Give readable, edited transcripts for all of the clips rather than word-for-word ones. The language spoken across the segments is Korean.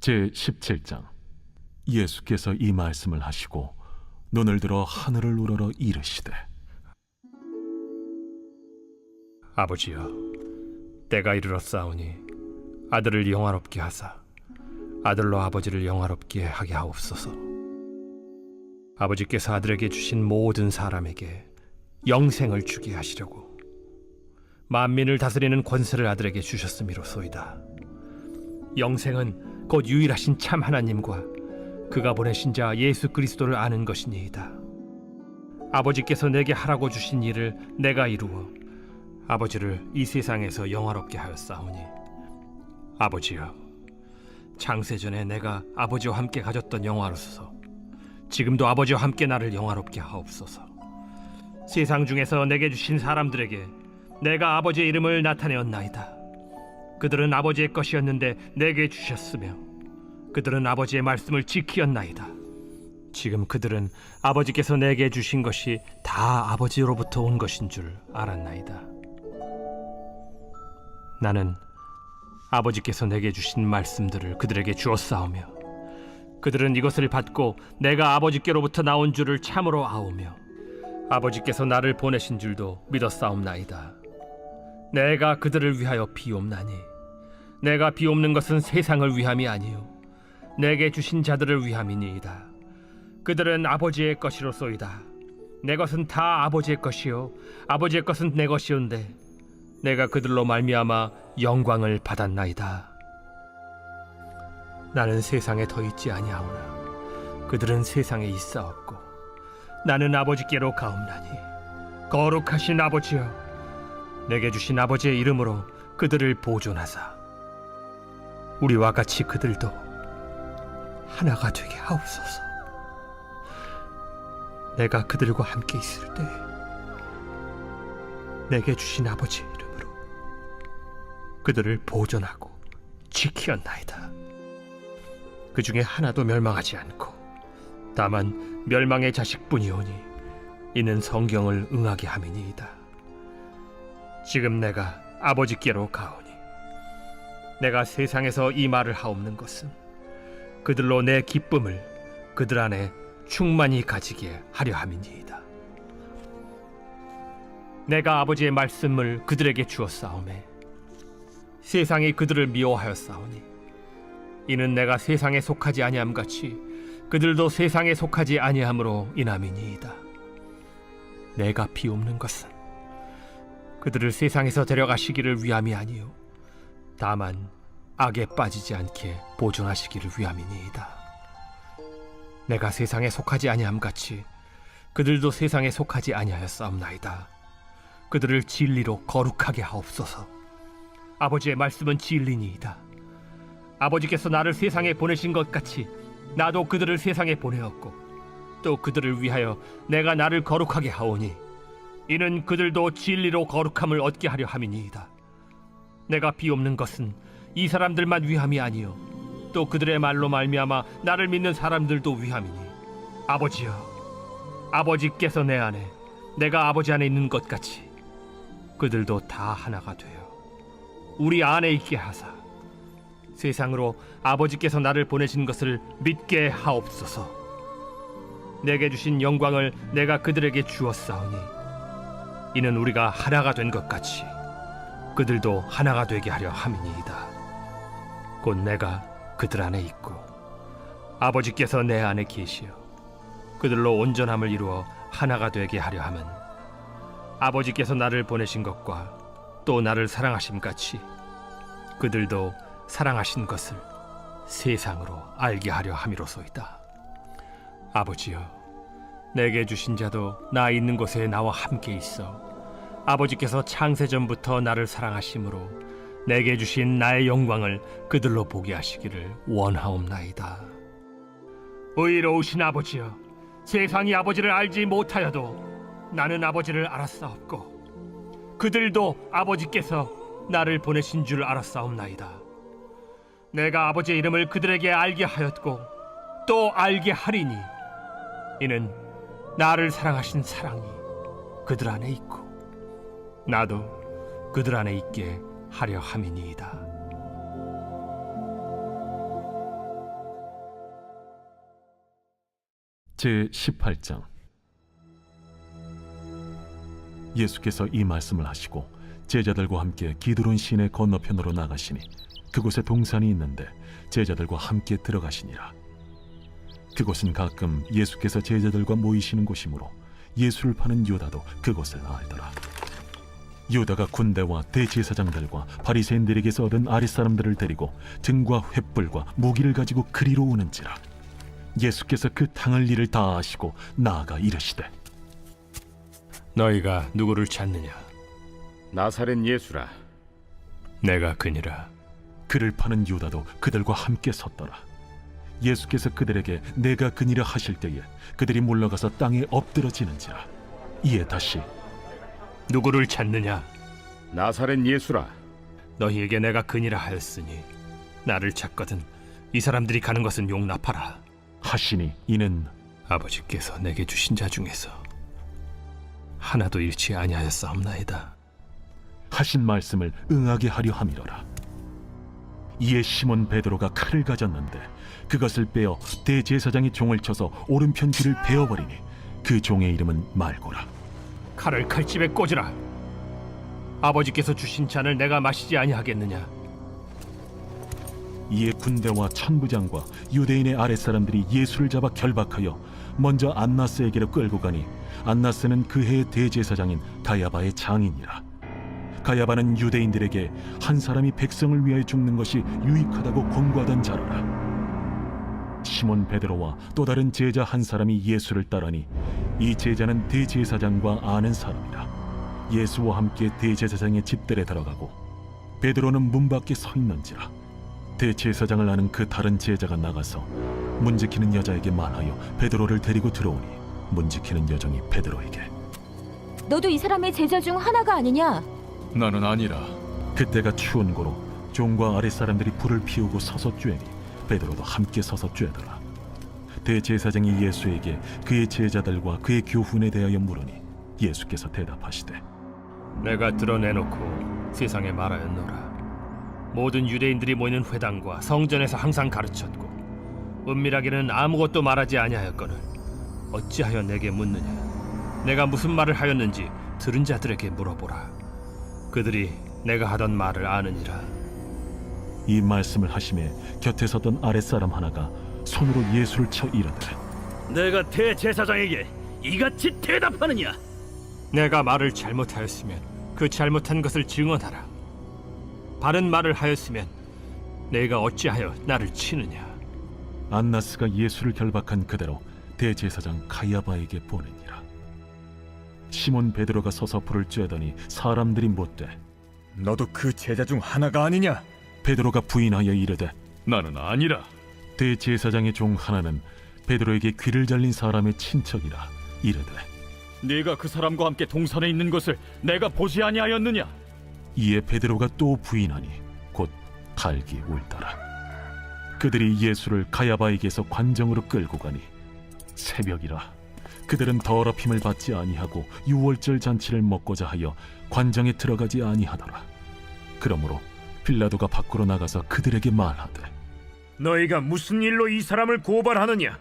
제17장. 예수께서 이 말씀을 하시고 눈을 들어 하늘을 우러러 이르시되, 아버지여, 때가 이르렀사오니 아들을 영화롭게 하사 아들로 아버지를 영화롭게 하게 하옵소서. 아버지께서 아들에게 주신 모든 사람에게 영생을 주게 하시려고 만민을 다스리는 권세를 아들에게 주셨음이로소이다. 영생은 곧 유일하신 참 하나님과 그가 보내신 자 예수 그리스도를 아는 것이니이다. 아버지께서 내게 하라고 주신 일을 내가 이루어 아버지를 이 세상에서 영화롭게 하였사오니, 아버지여, 창세전에 내가 아버지와 함께 가졌던 영화로서 지금도 아버지와 함께 나를 영화롭게 하옵소서. 세상 중에서 내게 주신 사람들에게 내가 아버지의 이름을 나타내었나이다. 그들은 아버지의 것이었는데 내게 주셨으며 그들은 아버지의 말씀을 지키었나이다. 지금 그들은 아버지께서 내게 주신 것이 다 아버지로부터 온 것인 줄 알았나이다. 나는 아버지께서 내게 주신 말씀들을 그들에게 주었사오며 그들은 이것을 받고 내가 아버지께로부터 나온 줄을 참으로 아오며 아버지께서 나를 보내신 줄도 믿었사옵나이다. 내가 그들을 위하여 비옵나니 내가 비옵는 것은 세상을 위함이 아니요 내게 주신 자들을 위함이니이다. 그들은 아버지의 것이로소이다. 내 것은 다 아버지의 것이요 아버지의 것은 내 것이온데 내가 그들로 말미암아 영광을 받았나이다. 나는 세상에 더 있지 아니하오나 그들은 세상에 있사옵고 나는 아버지께로 가옵나니, 거룩하신 아버지여, 내게 주신 아버지의 이름으로 그들을 보존하사 우리와 같이 그들도 하나가 되게 하옵소서. 내가 그들과 함께 있을 때 내게 주신 아버지의 이름으로 그들을 보존하고 지키었나이다. 그 중에 하나도 멸망하지 않고 다만 멸망의 자식뿐이오니 이는 성경을 응하게 함이니이다. 지금 내가 아버지께로 가오니 내가 세상에서 이 말을 하옵는 것은 그들로 내 기쁨을 그들 안에 충만히 가지게 하려 함이니이다. 내가 아버지의 말씀을 그들에게 주었사오매 세상이 그들을 미워하였사오니 이는 내가 세상에 속하지 아니함 같이 그들도 세상에 속하지 아니함으로 인함이니이다. 내가 비옵는 것은 그들을 세상에서 데려가시기를 위함이 아니요 다만 악에 빠지지 않게 보존하시기를 위함이니이다. 내가 세상에 속하지 아니함 같이 그들도 세상에 속하지 아니하였사옵나이다. 그들을 진리로 거룩하게 하옵소서. 아버지의 말씀은 진리니이다. 아버지께서 나를 세상에 보내신 것 같이 나도 그들을 세상에 보내었고 또 그들을 위하여 내가 나를 거룩하게 하오니 이는 그들도 진리로 거룩함을 얻게 하려 함이니이다. 내가 비옵는 것은 이 사람들만 위함이 아니요 또 그들의 말로 말미암아 나를 믿는 사람들도 위함이니, 아버지여, 아버지께서 내 안에 내가 아버지 안에 있는 것 같이 그들도 다 하나가 되어 우리 안에 있게 하사 세상으로 아버지께서 나를 보내신 것을 믿게 하옵소서. 내게 주신 영광을 내가 그들에게 주었사오니 이는 우리가 하나가 된 것 같이 그들도 하나가 되게 하려 함이니이다. 곧 내가 그들 안에 있고 아버지께서 내 안에 계시어 그들로 온전함을 이루어 하나가 되게 하려 함은 아버지께서 나를 보내신 것과 또 나를 사랑하심 같이 그들도 사랑하신 것을 세상으로 알게 하려 함이로소이다. 아버지여, 내게 주신 자도 나 있는 곳에 나와 함께 있어 아버지께서 창세전부터 나를 사랑하심으로 내게 주신 나의 영광을 그들로 보게 하시기를 원하옵나이다. 의로우신 아버지여, 세상이 아버지를 알지 못하여도 나는 아버지를 알았사옵고 그들도 아버지께서 나를 보내신 줄 알았사옵나이다. 내가 아버지의 이름을 그들에게 알게 하였고 또 알게 하리니 이는 나를 사랑하신 사랑이 그들 안에 있고 나도 그들 안에 있게 하려 함이니이다. 제 18장. 예수께서 이 말씀을 하시고 제자들과 함께 기드론 시내 건너편으로 나가시니 그곳에 동산이 있는데 제자들과 함께 들어가시니라. 그곳은 가끔 예수께서 제자들과 모이시는 곳이므로 예수를 파는 유다도 그곳을 알더라. 유다가 군대와 대제사장들과 바리새인들에게서 얻은 아랫사람들을 데리고 등과 횃불과 무기를 가지고 그리로 오는지라. 예수께서 그 당할 일을 다 아시고 나아가 이르시되, 너희가 누구를 찾느냐? 나사렛 예수라. 내가 그니라. 그를 파는 유다도 그들과 함께 섰더라. 예수께서 그들에게 내가 그니라 하실 때에 그들이 물러가서 땅에 엎드러지는지라. 이에 다시 누구를 찾느냐? 나사렛 예수라. 너희에게 내가 그니라 하였으니 나를 찾거든 이 사람들이 가는 것은 용납하라. 하시니 이는 아버지께서 내게 주신 자 중에서 하나도 잃지 아니하였사옵나이다. 하신 말씀을 응하게 하려 함이로라. 이에 시몬 베드로가 칼을 가졌는데 그것을 빼어 대제사장의 종을 쳐서 오른편 귀를 베어버리니 그 종의 이름은 말고라. 칼을 칼집에 꽂으라. 아버지께서 주신 잔을 내가 마시지 아니하겠느냐? 이에 군대와 천부장과 유대인의 아랫사람들이 예수를 잡아 결박하여 먼저 안나스에게로 끌고 가니 안나스는 그 해의 대제사장인 가야바의 장인이라. 가야바는 유대인들에게 한 사람이 백성을 위하여 죽는 것이 유익하다고 권고하던 자로라. 시몬 베드로와 또 다른 제자 한 사람이 예수를 따르니 이 제자는 대제사장과 아는 사람이라. 예수와 함께 대제사장의 집들에 들어가고 베드로는 문 밖에 서 있는지라. 대제사장을 아는 그 다른 제자가 나가서 문 지키는 여자에게 말하여 베드로를 데리고 들어오니 문 지키는 여종이 베드로에게, 너도 이 사람의 제자 중 하나가 아니냐? 나는 아니라. 그때가 추운 고로 종과 아랫사람들이 불을 피우고 서서 쬐니 베드로도 함께 서서 쬐더라. 대제사장이 예수에게 그의 제자들과 그의 교훈에 대하여 물으니 예수께서 대답하시되, 내가 드러내놓고 세상에 말하였노라. 모든 유대인들이 모이는 회당과 성전에서 항상 가르쳤고 은밀하게는 아무것도 말하지 아니하였거늘 어찌하여 내게 묻느냐? 내가 무슨 말을 하였는지 들은 자들에게 물어보라. 그들이 내가 하던 말을 아느니라. 이 말씀을 하심에 곁에 섰던 아랫사람 하나가 손으로 예수를 쳐 이르되, 내가 대제사장에게 이같이 대답하느냐? 내가 말을 잘못하였으면 그 잘못한 것을 증언하라. 바른 말을 하였으면 내가 어찌하여 나를 치느냐? 안나스가 예수를 결박한 그대로 대제사장 가야바에게 보내니라. 시몬 베드로가 서서 불을 쬐더니 사람들이 못되 너도 그 제자 중 하나가 아니냐? 베드로가 부인하여 이르되, 나는 아니라. 대제사장의 종 하나는 베드로에게 귀를 잘린 사람의 친척이라 이르되, 네가 그 사람과 함께 동산에 있는 것을 내가 보지 아니하였느냐? 이에 베드로가 또 부인하니 곧 갈기 울더라. 그들이 예수를 가야바에게서 관정으로 끌고 가니 새벽이라. 그들은 더럽힘을 받지 아니하고 유월절 잔치를 먹고자 하여 관정에 들어가지 아니하더라. 그러므로 빌라도가 밖으로 나가서 그들에게 말하되, 너희가 무슨 일로 이 사람을 고발하느냐?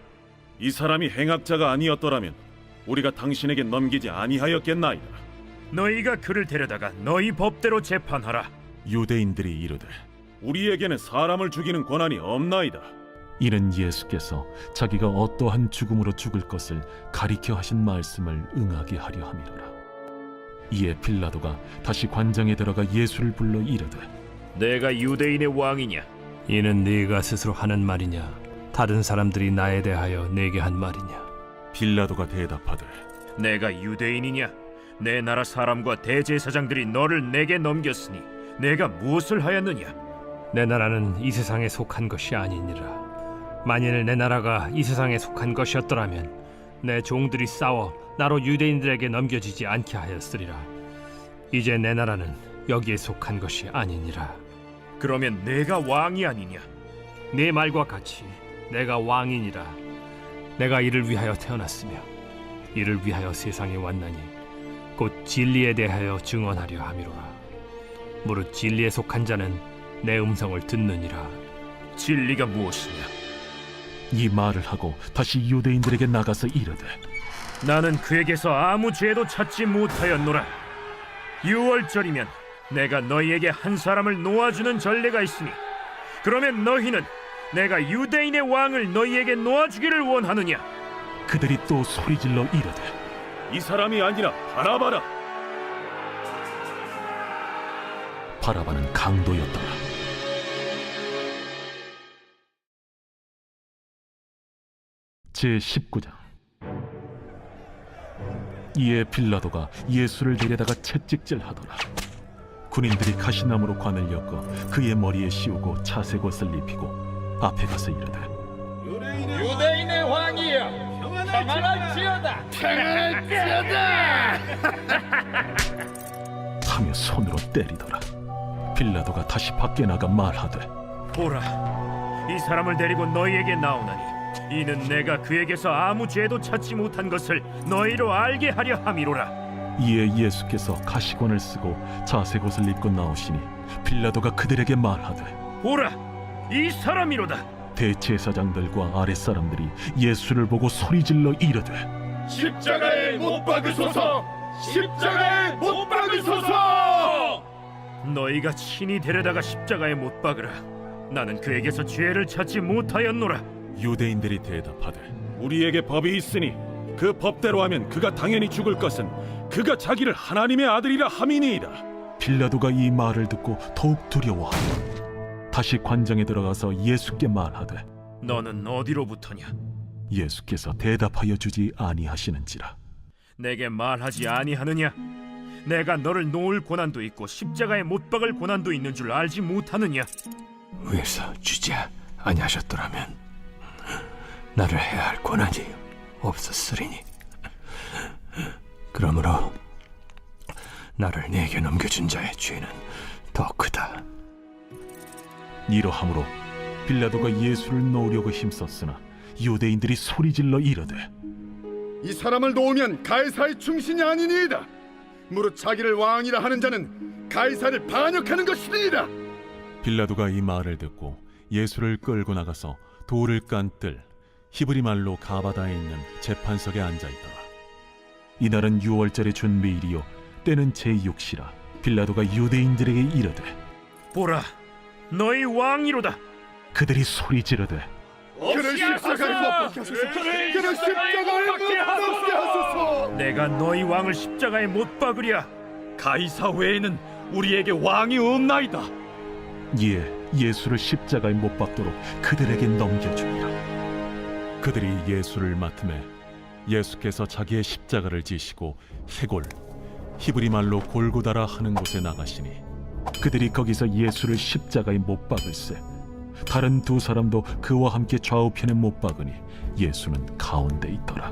이 사람이 행악자가 아니었더라면 우리가 당신에게 넘기지 아니하였겠나이다. 너희가 그를 데려다가 너희 법대로 재판하라. 유대인들이 이르되, 우리에게는 사람을 죽이는 권한이 없나이다. 이는 예수께서 자기가 어떠한 죽음으로 죽을 것을 가리켜 하신 말씀을 응하게 하려 함이로라. 이에 빌라도가 다시 관정에 들어가 예수를 불러 이르되, 내가 유대인의 왕이냐? 이는 네가 스스로 하는 말이냐? 다른 사람들이 나에 대하여 내게 한 말이냐? 빌라도가 대답하되, 내가 유대인이냐? 내 나라 사람과 대제사장들이 너를 내게 넘겼으니 내가 무엇을 하였느냐? 내 나라는 이 세상에 속한 것이 아니니라. 만일 내 나라가 이 세상에 속한 것이었더라면 내 종들이 싸워 나로 유대인들에게 넘겨지지 않게 하였으리라. 이제 내 나라는 여기에 속한 것이 아니니라. 그러면 내가 왕이 아니냐? 네 말과 같이 내가 왕이니라. 내가 이를 위하여 태어났으며 이를 위하여 세상에 왔나니 곧 진리에 대하여 증언하려 함이로라. 무릇 진리에 속한 자는 내 음성을 듣느니라. 진리가 무엇이냐? 이 말을 하고 다시 유대인들에게 나가서 이르되 나는 그에게서 아무 죄도 찾지 못하였노라. 6월절이면 내가 너희에게 한 사람을 놓아주는 전례가 있으니 그러면 너희는 내가 유대인의 왕을 너희에게 놓아주기를 원하느냐? 그들이 또 소리질러 이르되 이 사람이 아니라 바라바라. 바라바는 강도였더라. 제19장. 이에 빌라도가 예수를 데려다가 채찍질하더라. 군인들이 가시나무로 관을 엮어 그의 머리에 씌우고 차색 옷을 입히고 앞에 가서 이르되 유대인의 왕이여, 평안할지어다. 하며 손으로 때리더라. 빌라도가 다시 밖에 나가 말하되 보라, 이 사람을 데리고 너희에게 나오나니 이는 내가 그에게서 아무 죄도 찾지 못한 것을 너희로 알게 하려 함이로라. 이에 예수께서 가시관을 쓰고 자색 옷을 입고 나오시니 빌라도가 그들에게 말하되 보라, 이 사람이로다. 대제사장들과 아랫사람들이 예수를 보고 소리질러 이르되 십자가에 못 박으소서. 십자가에 못 박으소서. 너희가 친히 데려다가 십자가에 못 박으라. 나는 그에게서 죄를 찾지 못하였노라. 유대인들이 대답하되 우리에게 법이 있으니 그 법대로 하면 그가 당연히 죽을 것은 그가 자기를 하나님의 아들이라 함이니이다. 빌라도가 이 말을 듣고 더욱 두려워하여 다시 관장에 들어가서 예수께 말하되 너는 어디로부터냐? 예수께서 대답하여 주지 아니하시는지라. 내게 말하지 아니하느냐? 내가 너를 놓을 고난도 있고 십자가에 못 박을 고난도 있는 줄 알지 못하느냐? 위에서 주지 아니하셨더라면 나를 해야 할 권한이 없었으리니 그러므로 나를 네게 넘겨준 자의 죄는 더 크다. 이러함으로 빌라도가 예수를 놓으려고 힘썼으나 유대인들이 소리질러 이르되 이 사람을 놓으면 가이사의 충신이 아니니이다. 무릇 자기를 왕이라 하는 자는 가이사를 반역하는 것이니이다. 빌라도가 이 말을 듣고 예수를 끌고 나가서 돌을 깐 뜰 히브리 말로 가바다에 있는 재판석에 앉아 있더라. 이날은 6월절의 준비일이요 때는 제6시라. 빌라도가 유대인들에게 이르되 보라, 너희 왕이로다. 그들이 소리 지르되 그를 십자가에 못 박게 하소서. 그를 십자가에 못 박게 하소서. 내가 너희 왕을 십자가에 못 박으랴. 가이사 외에는 우리에게 왕이 없나이다. 이에 예수를 십자가에 못 박도록 그들에게 넘겨주니라. 그들이 예수를 맡음에 예수께서 자기의 십자가를 지시고 해골 히브리 말로 골고다라 하는 곳에 나가시니 그들이 거기서 예수를 십자가에 못 박을세. 다른 두 사람도 그와 함께 좌우편에 못 박으니 예수는 가운데 있더라.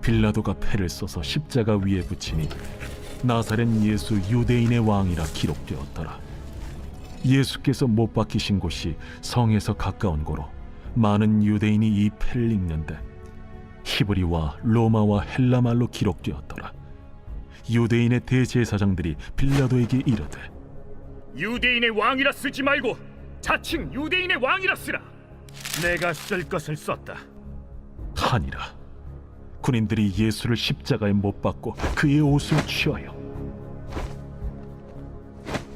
빌라도가 패를 써서 십자가 위에 붙이니 나사렛 예수 유대인의 왕이라 기록되었더라. 예수께서 못 박히신 곳이 성에서 가까운 고로 많은 유대인이 이 패를 읽는데 히브리와 로마와 헬라 말로 기록되었더라. 유대인의 대제사장들이 빌라도에게 이르되 유대인의 왕이라 쓰지 말고 자칭 유대인의 왕이라 쓰라. 내가 쓸 것을 썼다. 하니라. 군인들이 예수를 십자가에 못 박고 그의 옷을 취하여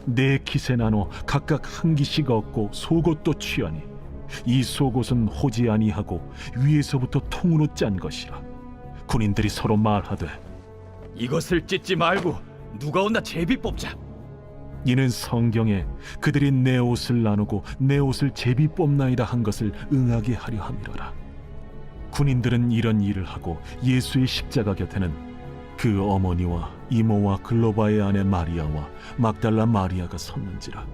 네 깃에 나눠 각각 한 깃씩 얻고 속옷도 취하니 이 속옷은 호지 아니하고 위에서부터 통으로 짠 것이라. 군인들이 서로 말하되 이것을 찢지 말고 누가 온나 제비 뽑자. 이는 성경에 그들이 내 옷을 나누고 내 옷을 제비 뽑나이다 한 것을 응하게 하려 함이로라. 군인들은 이런 일을 하고 예수의 십자가 곁에는 그 어머니와 이모와 글로바의 아내 마리아와 막달라 마리아가 섰는지라.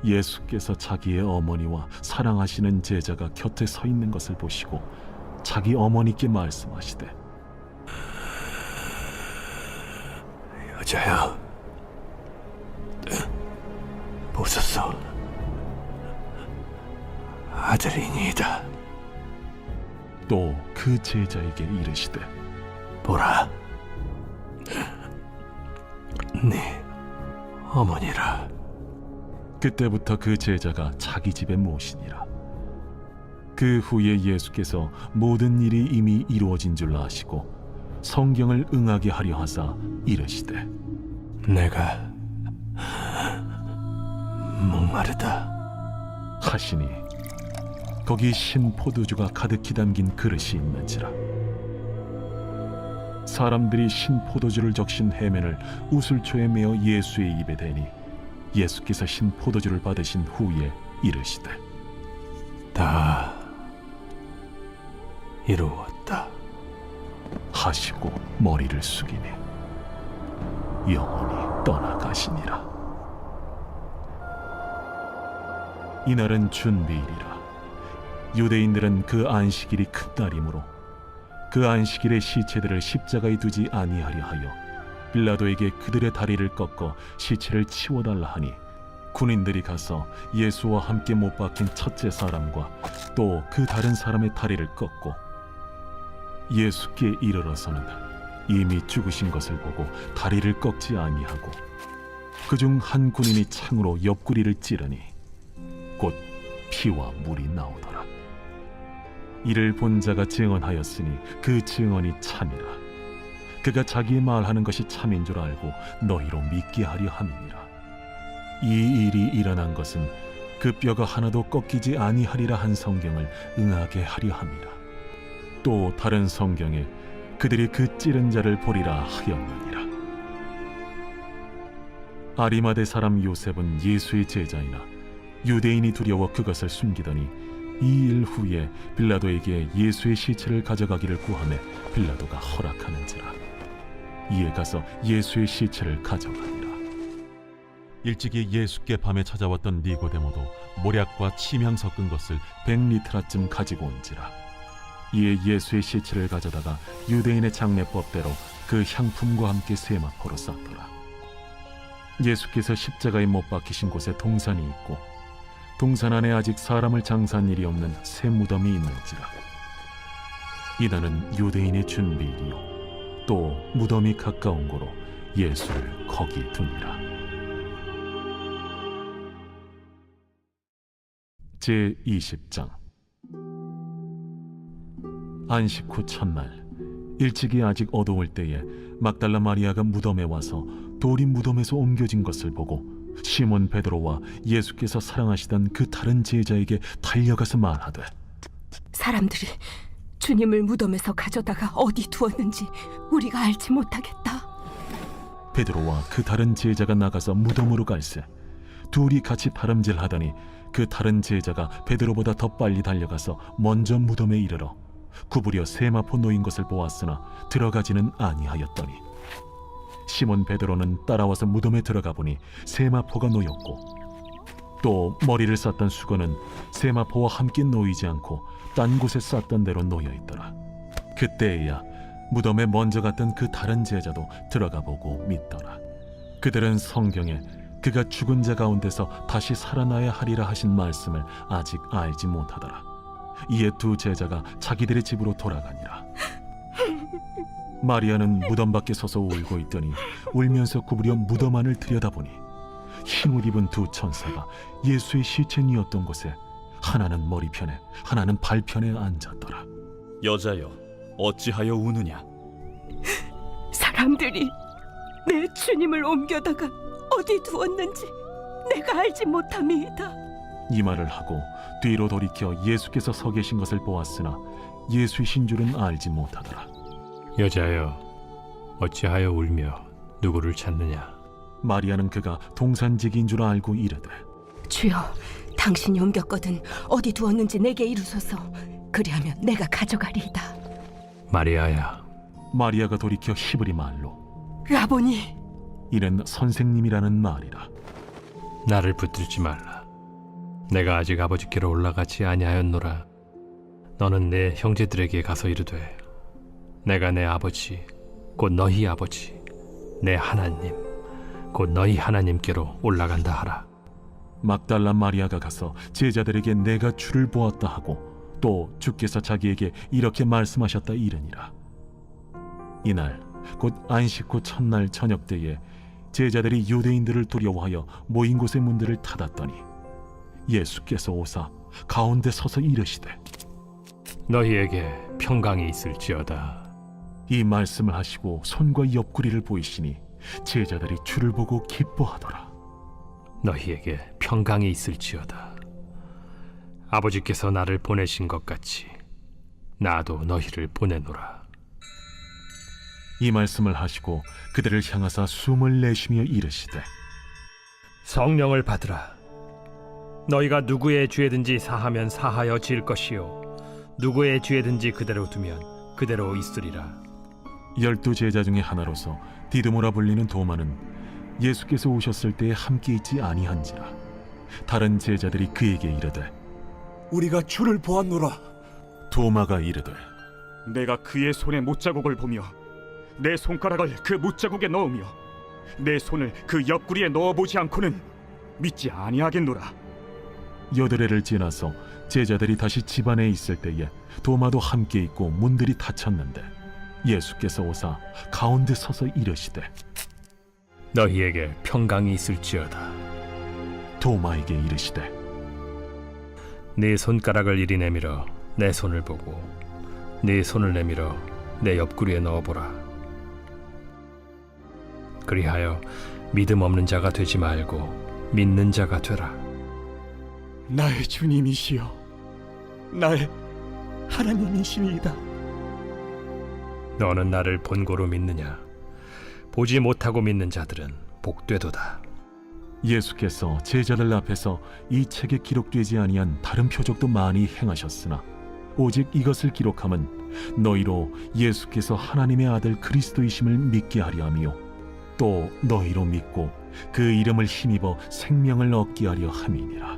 예수께서 자기의 어머니와 사랑하시는 제자가 곁에 서 있는 것을 보시고 자기 어머니께 말씀하시되 여자여, 보소서, 아들이니이다. 또 그 제자에게 이르시되 보라, 네 어머니라. 그때부터 그 제자가 자기 집에 모시니라. 그 후에 예수께서 모든 일이 이미 이루어진 줄 아시고 성경을 응하게 하려 하사 이르시되 내가 목마르다 하시니 거기 신 포도주가 가득히 담긴 그릇이 있는지라. 사람들이 신 포도주를 적신 해면을 우슬초에 메어 예수의 입에 대니 예수께서 신 포도주를 받으신 후에 이르시되 다 이루었다 하시고 머리를 숙이니 영원히 떠나가시니라. 이날은 준비일이라. 유대인들은 그 안식일이 큰 날이므로 그 안식일에 시체들을 십자가에 두지 아니하려 하여 빌라도에게 그들의 다리를 꺾어 시체를 치워달라 하니 군인들이 가서 예수와 함께 못 박힌 첫째 사람과 또 그 다른 사람의 다리를 꺾고 예수께 이르러서는 이미 죽으신 것을 보고 다리를 꺾지 아니하고 그중 한 군인이 창으로 옆구리를 찌르니 곧 피와 물이 나오더라. 이를 본 자가 증언하였으니 그 증언이 참이라. 그가 자기의 말하는 것이 참인 줄 알고 너희로 믿게 하려 함이니라. 이 일이 일어난 것은 그 뼈가 하나도 꺾이지 아니하리라 한 성경을 응하게 하려 함이라. 또 다른 성경에 그들이 그 찌른 자를 보리라 하였느니라. 아리마대 사람 요셉은 예수의 제자이나 유대인이 두려워 그것을 숨기더니 이 일 후에 빌라도에게 예수의 시체를 가져가기를 구하매 빌라도가 허락하는지라. 이에 가서 예수의 시체를 가져가니라. 일찍이 예수께 밤에 찾아왔던 니고데모도 모략과 침향 섞은 것을 100리트라쯤 가지고 온지라. 이에 예수의 시체를 가져다가 유대인의 장례법대로 그 향품과 함께 세마포로 쌌더라. 예수께서 십자가에 못 박히신 곳에 동산이 있고 동산 안에 아직 사람을 장사한 일이 없는 새 무덤이 있는지라. 이날은 유대인의 준비일이요 또 무덤이 가까운 고로 예수를 거기 두니라. 제20장. 안식 후 첫날 일찍이 아직 어두울 때에 막달라 마리아가 무덤에 와서 돌이 무덤에서 옮겨진 것을 보고 시몬 베드로와 예수께서 사랑하시던 그 다른 제자에게 달려가서 말하되 사람들이 주님을 무덤에서 가져다가 어디 두었는지 우리가 알지 못하겠다. 베드로와 그 다른 제자가 나가서 무덤으로 갈새 둘이 같이 다름질하더니 그 다른 제자가 베드로보다 더 빨리 달려가서 먼저 무덤에 이르러 구부려 세마포 놓인 것을 보았으나 들어가지는 아니하였더니 시몬 베드로는 따라와서 무덤에 들어가 보니 세마포가 놓였고 또 머리를 쌌던 수건은 세마포와 함께 놓이지 않고 딴 곳에 쌌던 대로 놓여 있더라. 그때에야 무덤에 먼저 갔던 그 다른 제자도 들어가 보고 믿더라. 그들은 성경에 그가 죽은 자 가운데서 다시 살아나야 하리라 하신 말씀을 아직 알지 못하더라. 이에 두 제자가 자기들의 집으로 돌아가니라. 마리아는 무덤 밖에 서서 울고 있더니 울면서 구부려 무덤 안을 들여다보니 흰옷 입은 두 천사가 예수의 시체니었던 곳에 하나는 머리편에 하나는 발편에 앉았더라. 여자여, 어찌하여 우느냐? 사람들이 내 주님을 옮겨다가 어디 두었는지 내가 알지 못함이다. 이 말을 하고 뒤로 돌이켜 예수께서 서 계신 것을 보았으나 예수이신 줄은 알지 못하더라. 여자여 어찌하여 울며 누구를 찾느냐 마리아는 그가 동산직인 줄 알고 이르되 주여, 당신이 옮겼거든 어디 두었는지 내게 이루소서. 그리하면 내가 가져가리이다. 마리아야 마리아가 돌이켜 히브리 말로 라보니, 이는 선생님이라는 말이라. 나를 붙들지 말라 내가 아직 아버지께로 올라가지 아니하였노라. 너는 내 형제들에게 가서 이르되 내가 내 아버지 곧 너희 아버지 내 하나님 곧 너희 하나님께로 올라간다 하라. 막달라 마리아가 가서 제자들에게 내가 주를 보았다 하고 또 주께서 자기에게 이렇게 말씀하셨다 이르니라. 이날 곧 안식 후 첫날 저녁 때에 제자들이 유대인들을 두려워하여 모인 곳의 문들을 닫았더니 예수께서 오사 가운데 서서 이르시되 너희에게 평강이 있을지어다. 이 말씀을 하시고 손과 옆구리를 보이시니 제자들이 주를 보고 기뻐하더라. 너희에게 평강이 있을지어다. 아버지께서 나를 보내신 것 같이 나도 너희를 보내노라. 이 말씀을 하시고 그들을 향하사 숨을 내쉬며 이르시되 성령을 받으라. 너희가 누구의 죄든지 사하면 사하여 질 것이요 누구의 죄든지 그대로 두면 그대로 있으리라. 12 제자 중에 하나로서 디드모라 불리는 도마는 예수께서 오셨을 때에 함께 있지 아니한지라. 다른 제자들이 그에게 이르되 우리가 주를 보았노라. 도마가 이르되 내가 그의 손에 못자국을 보며 내 손가락을 그 못자국에 넣으며 내 손을 그 옆구리에 넣어보지 않고는 믿지 아니하겠노라. 여드레를 지나서 제자들이 다시 집 안에 있을 때에 도마도 함께 있고 문들이 닫혔는데 예수께서 오사 가운데 서서 이르시되 너희에게 평강이 있을지어다. 도마에게 이르시되 네 손가락을 이리 내밀어 내 손을 보고 네 손을 내밀어 내 옆구리에 넣어보라. 그리하여 믿음 없는 자가 되지 말고 믿는 자가 되라. 나의 주님이시여, 나의 하나님이시니이다. 너는 나를 본고로 믿느냐? 보지 못하고 믿는 자들은 복되도다. 예수께서 제자들 앞에서 이 책에 기록되지 아니한 다른 표적도 많이 행하셨으나 오직 이것을 기록함은 너희로 예수께서 하나님의 아들 그리스도이심을 믿게 하려 함이요 또 너희로 믿고 그 이름을 힘입어 생명을 얻게 하려 함이니라.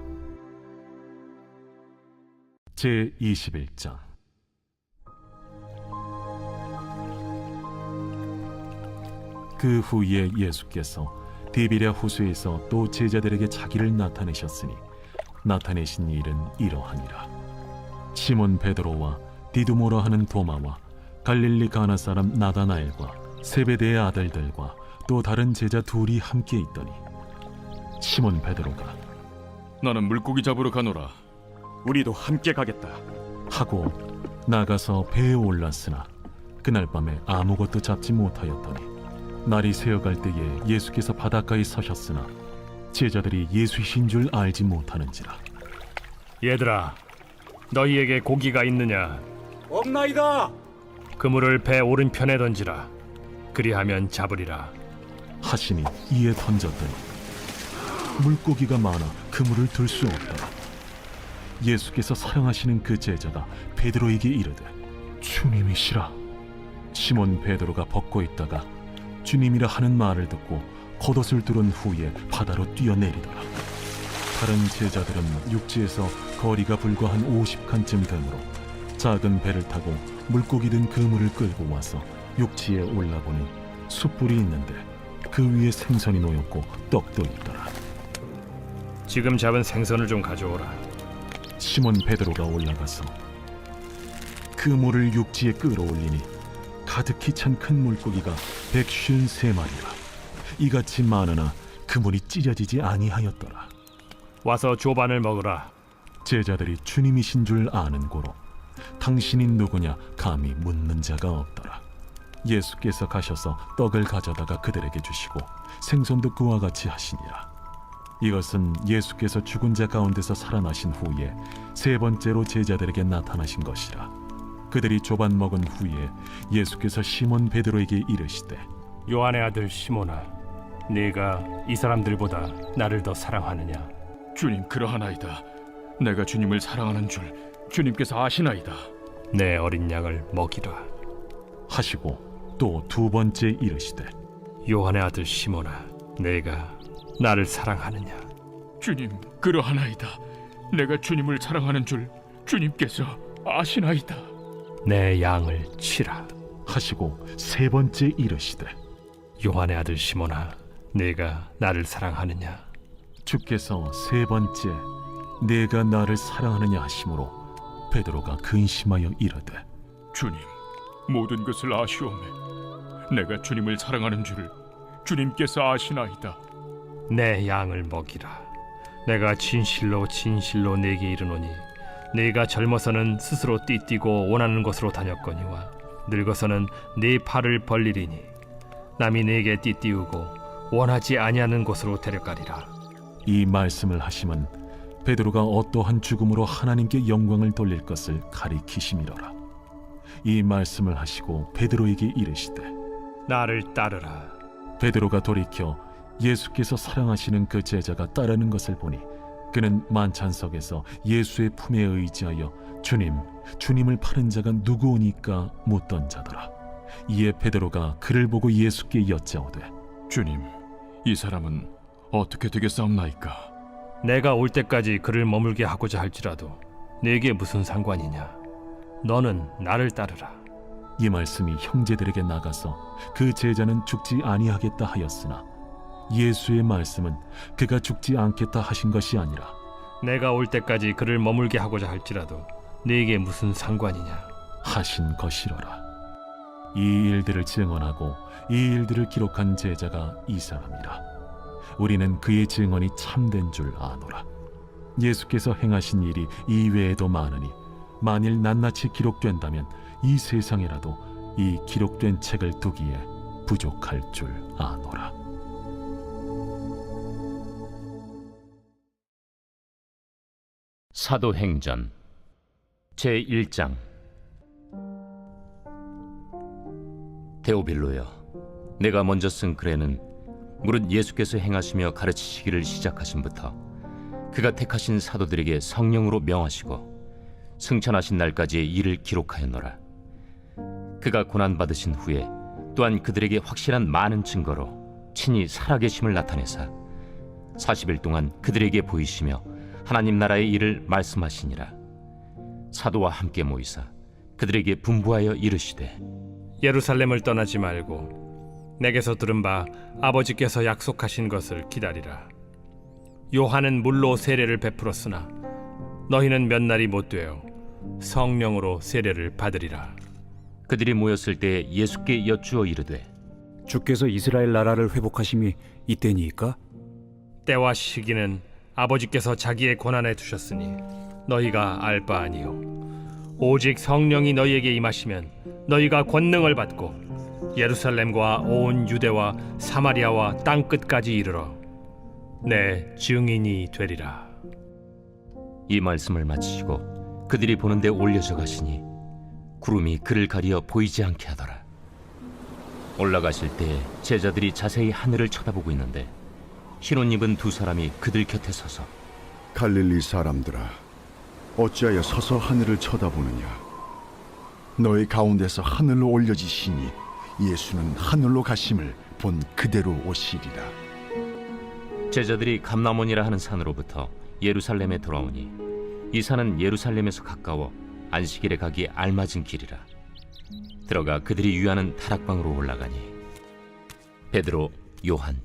제21장. 그 후에 예수께서 디비랴 호수에서 또 제자들에게 자기를 나타내셨으니 나타내신 일은 이러하니라. 시몬 베드로와 디두모라 하는 도마와 갈릴리 가나 사람 나다나엘과 세베대의 아들들과 또 다른 제자 둘이 함께 있더니 시몬 베드로가 나는 물고기 잡으러 가노라. 우리도 함께 가겠다. 하고 나가서 배에 올랐으나 그날 밤에 아무것도 잡지 못하였더니 날이 새어갈 때에 예수께서 바닷가에 서셨으나 제자들이 예수이신 줄 알지 못하는지라. 얘들아, 너희에게 고기가 있느냐? 없나이다. 그물을 배 오른편에 던지라. 그리하면 잡으리라. 하시니 이에 던졌더니 물고기가 많아 그물을 들 수 없더라. 예수께서 사랑하시는 그 제자가 베드로에게 이르되 주님이시라. 시몬 베드로가 벗고 있다가 주님이라 하는 말을 듣고 겉옷을 두른 후에 바다로 뛰어내리더라. 다른 제자들은 육지에서 거리가 불과 한 50칸쯤 되므로 작은 배를 타고 물고기 든 그물을 끌고 와서 육지에 올라보니 숯불이 있는데 그 위에 생선이 놓였고 떡도 있더라. 지금 잡은 생선을 좀 가져오라. 시몬 베드로가 올라가서 그물을 육지에 끌어올리니 가득히 찬 큰 물고기가 153마리라. 이같이 많으나 그물이 찢어지지 아니하였더라. 와서 조반을 먹으라. 제자들이 주님이신 줄 아는 고로 당신이 누구냐 감히 묻는 자가 없더라. 예수께서 가셔서 떡을 가져다가 그들에게 주시고 생선도 그와 같이 하시니라. 이것은 예수께서 죽은 자 가운데서 살아나신 후에 세 번째로 제자들에게 나타나신 것이라. 그들이 조반 먹은 후에 예수께서 시몬 베드로에게 이르시되 요한의 아들 시몬아, 네가 이 사람들보다 나를 더 사랑하느냐? 주님, 그러하나이다. 내가 주님을 사랑하는 줄 주님께서 아시나이다. 내 어린 양을 먹이라. 하시고 또 두 번째 이르시되 요한의 아들 시몬아, 네가 나를 사랑하느냐? 주님, 그러하나이다. 내가 주님을 사랑하는 줄 주님께서 아시나이다. 내 양을 치라. 하시고 세 번째 이르시되 요한의 아들 시몬아, 네가 나를 사랑하느냐? 주께서 세 번째 내가 나를 사랑하느냐 하심으로 베드로가 근심하여 이르되 주님, 모든 것을 아시오매. 내가 주님을 사랑하는 줄 주님께서 아시나이다. 내 양을 먹이라. 내가 진실로 진실로 네게 이르노니 네가 젊어서는 스스로 띠뛰고 원하는 곳으로 다녔거니와 늙어서는 네 팔을 벌리리니 남이 네게 띠띠우고 원하지 아니하는 곳으로 데려가리라. 이 말씀을 하심은 베드로가 어떠한 죽음으로 하나님께 영광을 돌릴 것을 가리키심이로라. 이 말씀을 하시고 베드로에게 이르시되 나를 따르라. 베드로가 돌이켜 예수께서 사랑하시는 그 제자가 따르는 것을 보니 그는 만찬석에서 예수의 품에 의지하여 주님을 파는 자가 누구오니까 묻던 자더라. 이에 베드로가 그를 보고 예수께 여짜오되 주님, 이 사람은 어떻게 되겠사옵나이까? 내가 올 때까지 그를 머물게 하고자 할지라도 네게 무슨 상관이냐? 너는 나를 따르라. 이 말씀이 형제들에게 나가서 그 제자는 죽지 아니하겠다 하였으나 예수의 말씀은 그가 죽지 않겠다 하신 것이 아니라 내가 올 때까지 그를 머물게 하고자 할지라도 네게 무슨 상관이냐? 하신 것이로라. 이 일들을 증언하고 이 일들을 기록한 제자가 이 사람이라. 우리는 그의 증언이 참된 줄 아노라. 예수께서 행하신 일이 이외에도 많으니 만일 낱낱이 기록된다면 이 세상에라도 이 기록된 책을 두기에 부족할 줄 아노라. 사도행전 제1장. 데오빌로여, 내가 먼저 쓴 글에는 무릇 예수께서 행하시며 가르치시기를 시작하심부터 그가 택하신 사도들에게 성령으로 명하시고 승천하신 날까지의 일을 기록하였노라. 그가 고난받으신 후에 또한 그들에게 확실한 많은 증거로 친히 살아계심을 나타내사 40일 동안 그들에게 보이시며 하나님 나라의 일을 말씀하시니라. 사도와 함께 모이사 그들에게 분부하여 이르시되 예루살렘을 떠나지 말고 내게서 들은 바 아버지께서 약속하신 것을 기다리라. 요한은 물로 세례를 베풀었으나 너희는 몇 날이 못 되어 성령으로 세례를 받으리라. 그들이 모였을 때 예수께 여쭈어 이르되 주께서 이스라엘 나라를 회복하심이 이때니이까? 때와 시기는 아버지께서 자기의 권한에 두셨으니 너희가 알 바 아니요 오직 성령이 너희에게 임하시면 너희가 권능을 받고 예루살렘과 온 유대와 사마리아와 땅 끝까지 이르러 내 증인이 되리라. 이 말씀을 마치시고 그들이 보는 데 올려져 가시니 구름이 그를 가리어 보이지 않게 하더라. 올라가실 때 제자들이 자세히 하늘을 쳐다보고 있는데 흰옷 입은 두 사람이 그들 곁에 서서 갈릴리 사람들아, 어찌하여 서서 하늘을 쳐다보느냐? 너희 가운데서 하늘로 올려지시니 예수는 하늘로 가심을 본 그대로 오시리라. 제자들이 감람원이라 하는 산으로부터 예루살렘에 돌아오니 이 산은 예루살렘에서 가까워 안식일에 가기에 알맞은 길이라. 들어가 그들이 유하는 다락방으로 올라가니 베드로, 요한,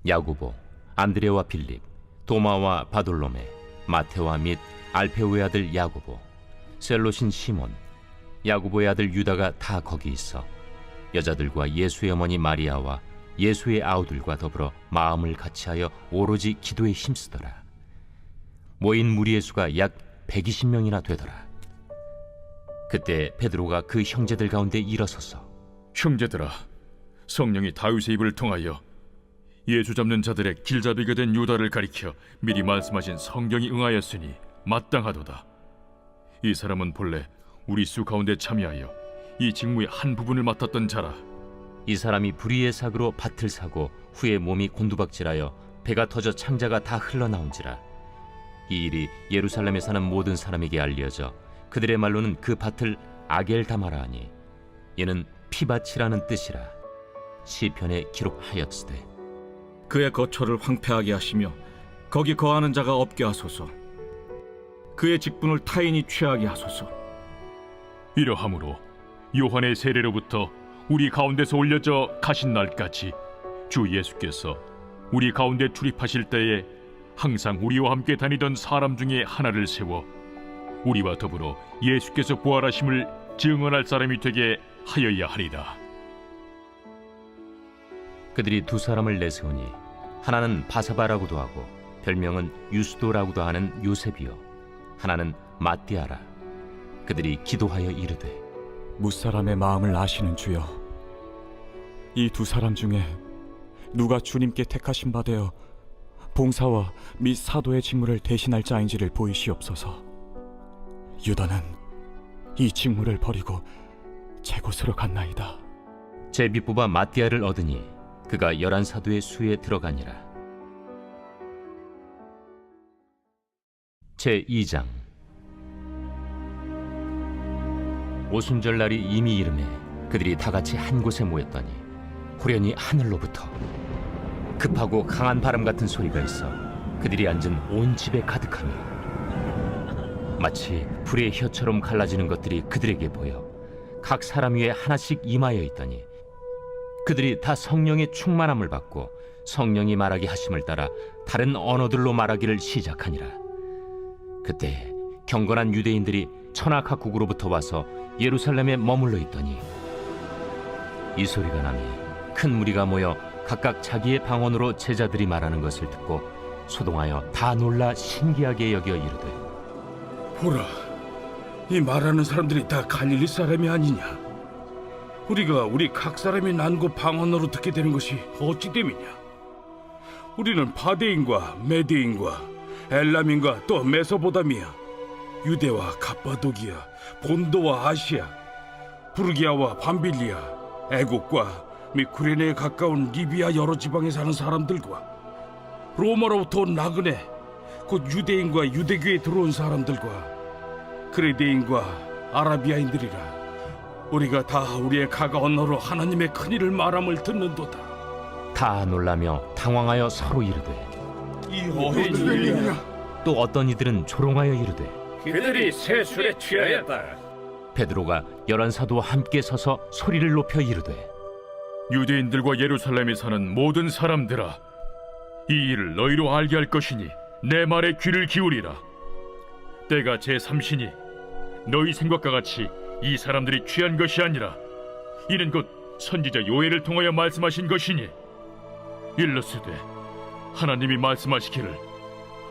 야고보, 안드레와 빌립, 도마와 바돌로메, 마테와 및 알페오의 아들 야고보, 셀롯인 시몬, 야고보의 아들 유다가 다 거기 있어 여자들과 예수의 어머니 마리아와 예수의 아우들과 더불어 마음을 같이하여 오로지 기도에 힘쓰더라. 모인 무리의 수가 약 120명이나 되더라. 그때 베드로가 그 형제들 가운데 일어서서 형제들아, 성령이 다윗의 입을 통하여 예수 잡는 자들의 길잡이가 된 유다를 가리켜 미리 말씀하신 성경이 응하였으니 마땅하도다. 이 사람은 본래 우리 수 가운데 참여하여 이 직무의 한 부분을 맡았던 자라. 이 사람이 불의의 삭으로 밭을 사고 후에 몸이 곤두박질하여 배가 터져 창자가 다 흘러나온지라. 이 일이 예루살렘에 사는 모든 사람에게 알려져 그들의 말로는 그 밭을 아겔다마라 하니 이는 피밭이라는 뜻이라. 시편에 기록하였으되 그의 거처를 황폐하게 하시며 거기 거하는 자가 없게 하소서. 그의 직분을 타인이 취하게 하소서. 이러함으로 요한의 세례로부터 우리 가운데서 올려져 가신 날까지 주 예수께서 우리 가운데 출입하실 때에 항상 우리와 함께 다니던 사람 중에 하나를 세워 우리와 더불어 예수께서 부활하심을 증언할 사람이 되게 하여야 하리라. 그들이 두 사람을 내세우니 하나는 바사바라고도 하고 별명은 유스도라고도 하는 요셉이요 하나는 마띠아라. 그들이 기도하여 이르되 무사람의 마음을 아시는 주여, 이 두 사람 중에 누가 주님께 택하신 바 되어 봉사와 및 사도의 직무를 대신할 자인지를 보이시옵소서. 유다는 이 직무를 버리고 제 곳으로 갔나이다. 제비뽑아 마띠아를 얻으니 그가 11사도의 수에 들어가니라. 제2장. 오순절날이 이미 이름에 그들이 다같이 한 곳에 모였더니 후련히 하늘로부터 급하고 강한 바람 같은 소리가 있어 그들이 앉은 온 집에 가득하며 마치 불의 혀처럼 갈라지는 것들이 그들에게 보여 각 사람 위에 하나씩 임하여 있더니 그들이 다 성령의 충만함을 받고 성령이 말하게 하심을 따라 다른 언어들로 말하기를 시작하니라. 그때 경건한 유대인들이 천하 각국으로부터 와서 예루살렘에 머물러 있더니 이 소리가 나니 큰 무리가 모여 각각 자기의 방언으로 제자들이 말하는 것을 듣고 소동하여 다 놀라 신기하게 여겨 이르되 보라, 이 말하는 사람들이 다 갈릴리 사람이 아니냐? 우리가 우리 각 사람이 난 곳 방언으로 듣게 되는 것이 어찌 됨이냐? 우리는 바데인과 메데인과 엘람인과 또 메소보다미아, 유대와 갑바도기아, 본도와 아시아, 부르기아와 밤빌리아, 애국과 및 구레네에 가까운 리비아 여러 지방에 사는 사람들과 로마로부터 온 나그네, 곧 유대인과 유대교에 들어온 사람들과 그레데인과 아라비아인들이라. 우리가 다 우리의 각 언어로 하나님의 큰일을 말함을 듣는도다. 다 놀라며 당황하여 서로 이르되 이 어떤 일이냐? 또 어떤 이들은 조롱하여 이르되 그들이 새 술에 취하였다. 베드로가 11사도와 함께 서서 소리를 높여 이르되 유대인들과 예루살렘에 사는 모든 사람들아, 이 일을 너희로 알게 할 것이니 내 말에 귀를 기울이라. 때가 제3시니 너희 생각과 같이 이 사람들이 취한 것이 아니라 이는 곧 선지자 요엘을 통하여 말씀하신 것이니 일러스되 하나님이 말씀하시기를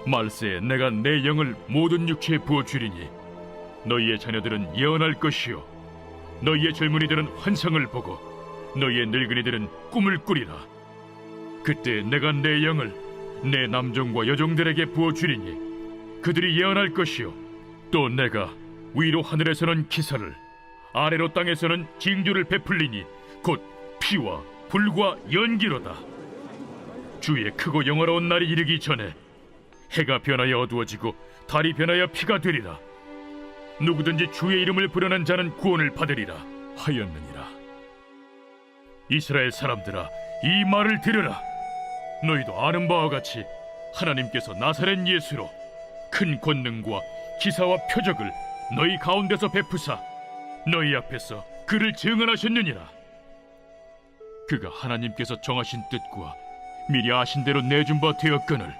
말세에 내가 내 영을 모든 육체에 부어주리니 너희의 자녀들은 예언할 것이요 너희의 젊은이들은 환상을 보고 너희의 늙은이들은 꿈을 꾸리라. 그때 내가 내 영을 내 남종과 여종들에게 부어주리니 그들이 예언할 것이요 또 내가 위로 하늘에서는 기사를 아래로 땅에서는 징조를 베풀리니 곧 피와 불과 연기로다. 주의 크고 영화로운 날이 이르기 전에 해가 변하여 어두워지고 달이 변하여 피가 되리라. 누구든지 주의 이름을 부르는 자는 구원을 받으리라 하였느니라. 이스라엘 사람들아, 이 말을 들으라. 너희도 아는 바와 같이 하나님께서 나사렛 예수로 큰 권능과 기사와 표적을 너희 가운데서 베푸사 너희 앞에서 그를 증언하셨느니라. 그가 하나님께서 정하신 뜻과 미리 아신 대로 내준 바 되었거늘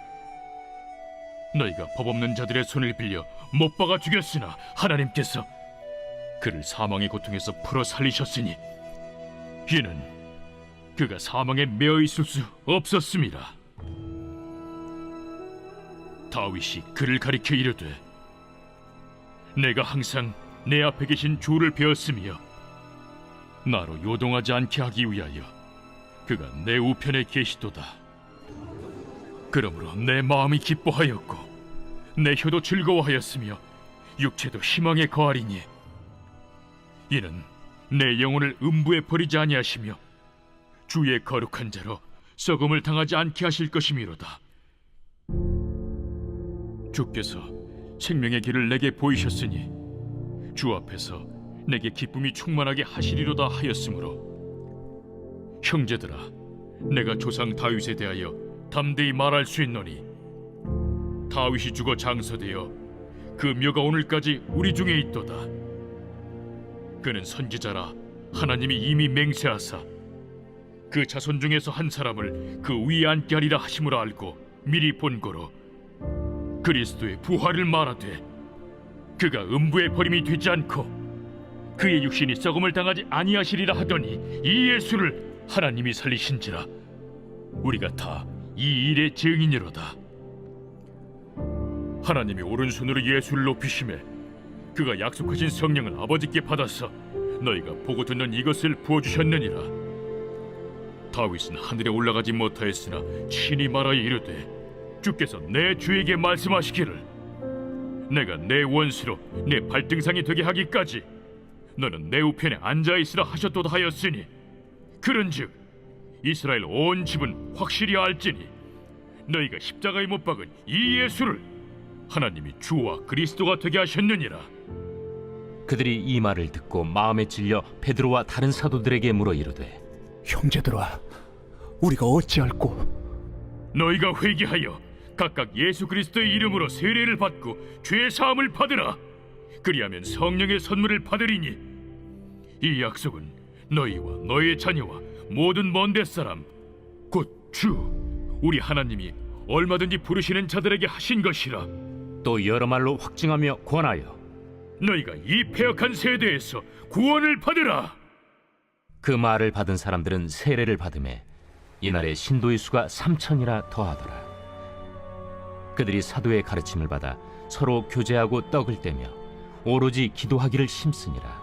너희가 법 없는 자들의 손을 빌려 못 박아 죽였으나 하나님께서 그를 사망의 고통에서 풀어 살리셨으니 이는 그가 사망에 매어 있을 수 없었음이라. 다윗이 그를 가리켜 이르되 내가 항상 내 앞에 계신 주를 배웠으며 나로 요동하지 않게 하기 위하여 그가 내 우편에 계시도다. 그러므로 내 마음이 기뻐하였고 내 혀도 즐거워하였으며 육체도 희망에 거하리니 이는 내 영혼을 음부에 버리지 아니하시며 주의 거룩한 자로 썩음을 당하지 않게 하실 것이미로다. 주께서 생명의 길을 내게 보이셨으니 주 앞에서 내게 기쁨이 충만하게 하시리로다 하였으므로 형제들아, 내가 조상 다윗에 대하여 담대히 말할 수 있노니 다윗이 죽어 장서되어 그 묘가 오늘까지 우리 중에 있도다. 그는 선지자라 하나님이 이미 맹세하사 그 자손 중에서 한 사람을 그 위에 앉게 하리라 하심을 알고 미리 본고로 그리스도의 부활을 말하되 그가 음부에 버림이 되지 않고 그의 육신이 썩음을 당하지 아니하시리라 하더니 이 예수를 하나님이 살리신지라 우리가 다 이 일의 증인이로다. 하나님이 오른손으로 예수를 높이심에 그가 약속하신 성령을 아버지께 받아서 너희가 보고 듣는 이것을 부어주셨느니라. 다윗은 하늘에 올라가지 못하였으나 친히 말하여 이르되 주께서 내 주에게 말씀하시기를 내가 내 원수로 내 발등상이 되게 하기까지 너는 내 우편에 앉아있으라 하셨도다 하였으니 그런즉 이스라엘 온 집은 확실히 알지니 너희가 십자가에 못 박은 이 예수를 하나님이 주와 그리스도가 되게 하셨느니라. 그들이 이 말을 듣고 마음에 찔려 베드로와 다른 사도들에게 물어 이르되 형제들아, 우리가 어찌할꼬? 너희가 회개하여 각각 예수 그리스도의 이름으로 세례를 받고 죄 사함을 받으라. 그리하면 성령의 선물을 받으리니 이 약속은 너희와 너희의 자녀와 모든 먼데 사람 곧 주 우리 하나님이 얼마든지 부르시는 자들에게 하신 것이라. 또 여러 말로 확증하며 권하여 너희가 이 패역한 세대에서 구원을 받으라. 그 말을 받은 사람들은 세례를 받음에 이날에 신도의 수가 3,000이라 더하더라. 그들이 사도의 가르침을 받아 서로 교제하고 떡을 떼며 오로지 기도하기를 힘쓰니라.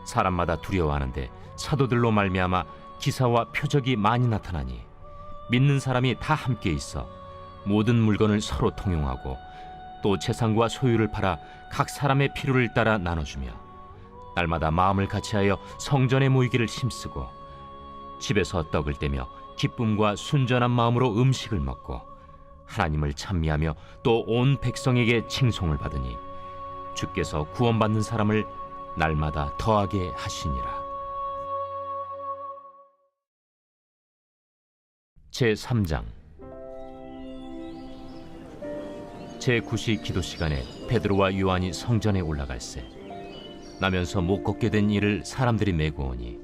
사람마다 두려워하는데 사도들로 말미암아 기사와 표적이 많이 나타나니 믿는 사람이 다 함께 있어 모든 물건을 서로 통용하고 또 재산과 소유를 팔아 각 사람의 필요를 따라 나눠주며 날마다 마음을 같이하여 성전에 모이기를 힘쓰고 집에서 떡을 떼며 기쁨과 순전한 마음으로 음식을 먹고 하나님을 찬미하며 또 온 백성에게 칭송을 받으니 주께서 구원받는 사람을 날마다 더하게 하시니라. 제3장 제9시 기도 시간에 베드로와 요한이 성전에 올라갈새 나면서 못 걷게 된 이를 사람들이 메고 오니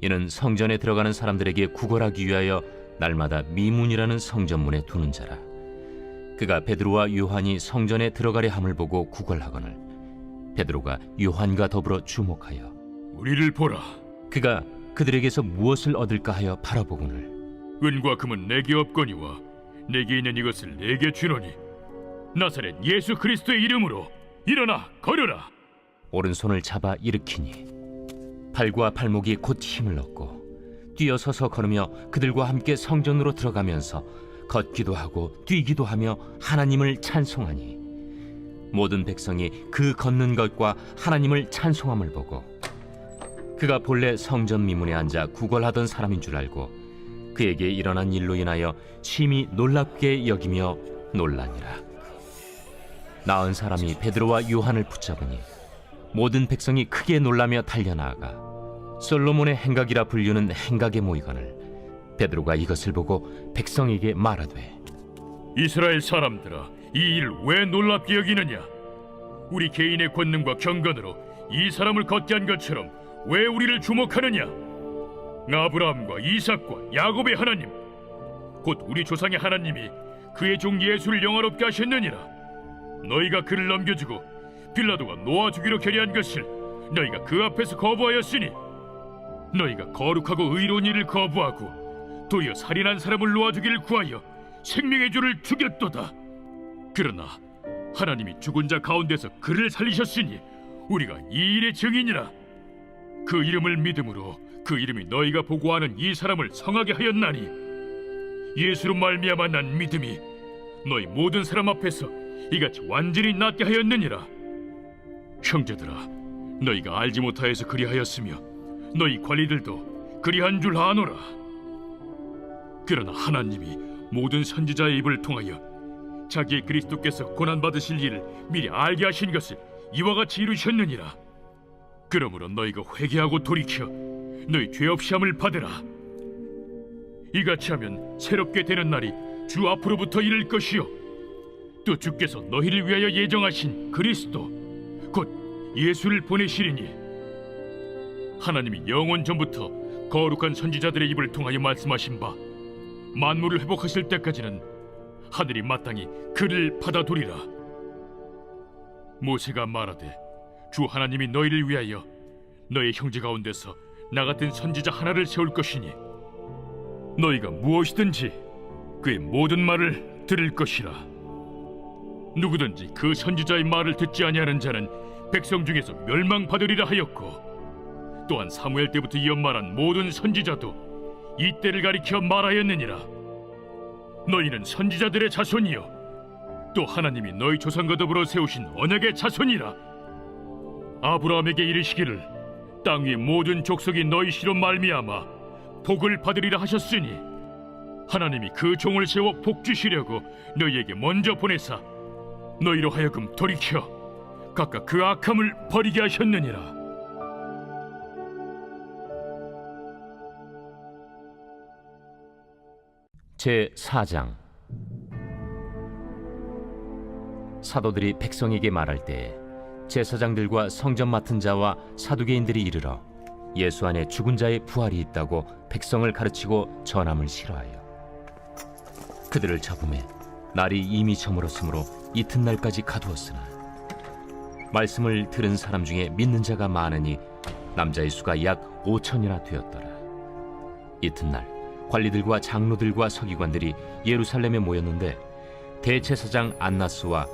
이는 성전에 들어가는 사람들에게 구걸하기 위하여 날마다 미문이라는 성전문에 두는 자라. 그가 베드로와 요한이 성전에 들어가려 함을 보고 구걸하거늘 베드로가 요한과 더불어 주목하여 우리를 보라. 그가 그들에게서 무엇을 얻을까 하여 바라보거늘 은과 금은 내게 없거니와 내게 있는 이것을 내게 주노니 나사렛 예수 그리스도의 이름으로 일어나 걸으라. 오른손을 잡아 일으키니 발과 발목이 곧 힘을 얻고 뛰어서서 걸으며 그들과 함께 성전으로 들어가면서 걷기도 하고 뛰기도 하며 하나님을 찬송하니 모든 백성이 그 걷는 것과 하나님을 찬송함을 보고 그가 본래 성전 미문에 앉아 구걸하던 사람인 줄 알고 그에게 일어난 일로 인하여 심히 놀랍게 여기며 놀라니라. 나은 사람이 베드로와 요한을 붙잡으니 모든 백성이 크게 놀라며 달려나아가 솔로몬의 행각이라 불리는 행각에 모이거늘 베드로가 이것을 보고 백성에게 말하되 이스라엘 사람들아, 이 일을 왜 놀랍게 여기느냐? 우리 개인의 권능과 경건으로 이 사람을 걷게 한 것처럼 왜 우리를 주목하느냐? 아브라함과 이삭과 야곱의 하나님 곧 우리 조상의 하나님이 그의 종 예수를 영화롭게 하셨느니라. 너희가 그를 넘겨주고 빌라도가 놓아주기로 결의한 것을 너희가 그 앞에서 거부하였으니 너희가 거룩하고 의로운 일을 거부하고 도리어 살인한 사람을 놓아주기를 구하여 생명의 주를 죽였도다. 그러나 하나님이 죽은 자 가운데서 그를 살리셨으니 우리가 이 일의 증인이라. 그 이름을 믿음으로 그 이름이 너희가 보고하는 이 사람을 성하게 하였나니 예수로 말미암아 난 믿음이 너희 모든 사람 앞에서 이같이 완전히 낫게 하였느니라. 형제들아, 너희가 알지 못하여서 그리하였으며 너희 관리들도 그리한 줄 아노라. 그러나 하나님이 모든 선지자의 입을 통하여 자기의 그리스도께서 고난받으실 일을 미리 알게 하신 것을 이와 같이 이루셨느니라. 그러므로 너희가 회개하고 돌이켜 너희 죄 없이 함을 받으라. 이같이 하면 새롭게 되는 날이 주 앞으로부터 이를 것이요 또 주께서 너희를 위하여 예정하신 그리스도 곧 예수를 보내시리니 하나님이 영원 전부터 거룩한 선지자들의 입을 통하여 말씀하신 바 만물을 회복하실 때까지는 하늘이 마땅히 그를 받아두리라. 모세가 말하되 주 하나님이 너희를 위하여 너희 형제 가운데서 나 같은 선지자 하나를 세울 것이니 너희가 무엇이든지 그의 모든 말을 들을 것이라. 누구든지 그 선지자의 말을 듣지 아니하는 자는 백성 중에서 멸망받으리라 하였고, 또한 사무엘 때부터 이어 말한 모든 선지자도 이 때를 가리켜 말하였느니라. 너희는 선지자들의 자손이요 또 하나님이 너희 조상과 더불어 세우신 언약의 자손이라. 아브라함에게 이르시기를 땅 위의 모든 족속이 너희 씨로 말미암아 복을 받으리라 하셨으니, 하나님이 그 종을 세워 복 주시려고 너희에게 먼저 보내사 너희로 하여금 돌이켜 각각 그 악함을 버리게 하셨느니라. 제4장. 사도들이 백성에게 말할 때 제사장들과 성전 맡은 자와 사두개인들이 이르러 예수 안에 죽은 자의 부활이 있다고 백성을 가르치고 전함을 싫어하여 그들을 잡음에 날이 이미 저물었으므로 이튿날까지 가두었으나, 말씀을 들은 사람 중에 믿는 자가 많으니 남자의 수가 약 5천이나 되었더라. 이튿날 관리들과 장로들과 서기관들이 예루살렘에 모였는데, 대제사장 안나스와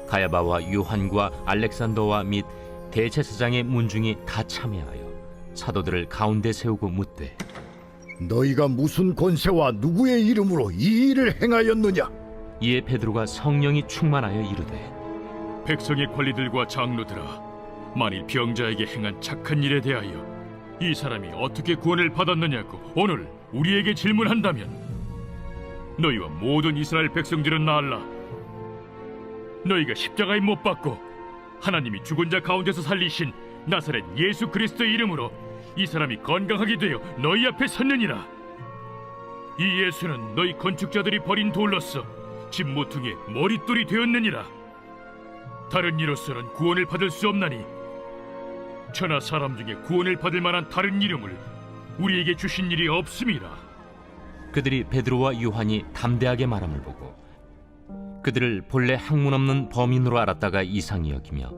가야바와 요한과 알렉산더와 및 대제사장의 문중이 다 참여하여 사도들을 가운데 세우고 묻되, 너희가 무슨 권세와 누구의 이름으로 이 일을 행하였느냐? 이에 베드로가 성령이 충만하여 이르되, 백성의 관리들과 장로들아, 만일 병자에게 행한 착한 일에 대하여 이 사람이 어떻게 구원을 받았느냐고 오늘 우리에게 질문한다면 너희와 모든 이스라엘 백성들은 알라. 너희가 십자가에 못 박고 하나님이 죽은 자 가운데서 살리신 나사렛 예수 그리스도의 이름으로 이 사람이 건강하게 되어 너희 앞에 섰느니라. 이 예수는 너희 건축자들이 버린 돌로서 집 모퉁이의 머릿돌이 되었느니라. 다른 이로서는 구원을 받을 수 없나니 천하 사람 중에 구원을 받을 만한 다른 이름을 우리에게 주신 일이 없음이라. 그들이 베드로와 요한이 담대하게 말함을 보고 그들을 본래 학문 없는 범인으로 알았다가 이상히 여기며,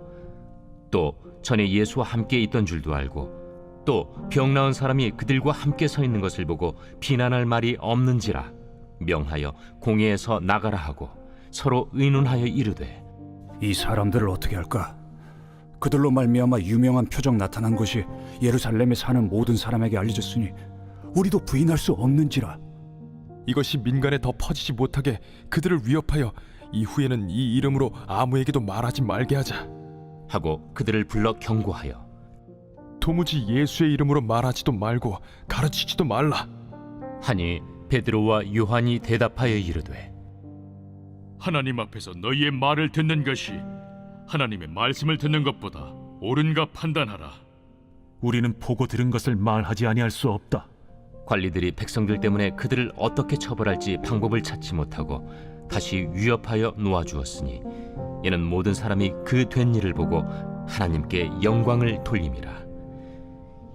또 전에 예수와 함께 있던 줄도 알고, 또 병 나은 사람이 그들과 함께 서 있는 것을 보고 비난할 말이 없는지라 명하여 공회에서 나가라 하고 서로 의논하여 이르되, 이 사람들을 어떻게 할까? 그들로 말미암아 유명한 표적 나타난 것이 예루살렘에 사는 모든 사람에게 알려졌으니 우리도 부인할 수 없는지라. 이것이 민간에 더 퍼지지 못하게 그들을 위협하여 이후에는 이 이름으로 아무에게도 말하지 말게 하자 하고 그들을 불러 경고하여, 도무지 예수의 이름으로 말하지도 말고 가르치지도 말라 하니, 베드로와 요한이 대답하여 이르되, 하나님 앞에서 너희의 말을 듣는 것이 하나님의 말씀을 듣는 것보다 옳은가 판단하라. 우리는 보고 들은 것을 말하지 아니할 수 없다. 관리들이 백성들 때문에 그들을 어떻게 처벌할지 방법을 찾지 못하고 다시 위협하여 놓아주었으니, 이는 모든 사람이 그 된 일을 보고 하나님께 영광을 돌림이라.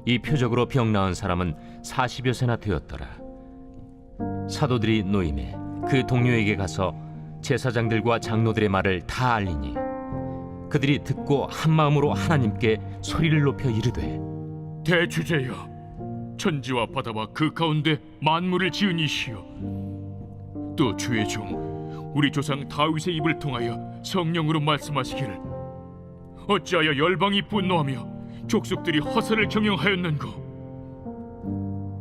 이 표적으로 병 나은 사람은 40여 세나 되었더라. 사도들이 노임에 그 동료에게 가서 제사장들과 장로들의 말을 다 알리니, 그들이 듣고 한 마음으로 하나님께 소리를 높여 이르되, 대주제여, 천지와 바다와 그 가운데 만물을 지은 이시여, 또 주의 종 우리 조상 다윗의 입을 통하여 성령으로 말씀하시기를, 어찌하여 열방이 분노하며 족속들이 허사를 경영하였는고?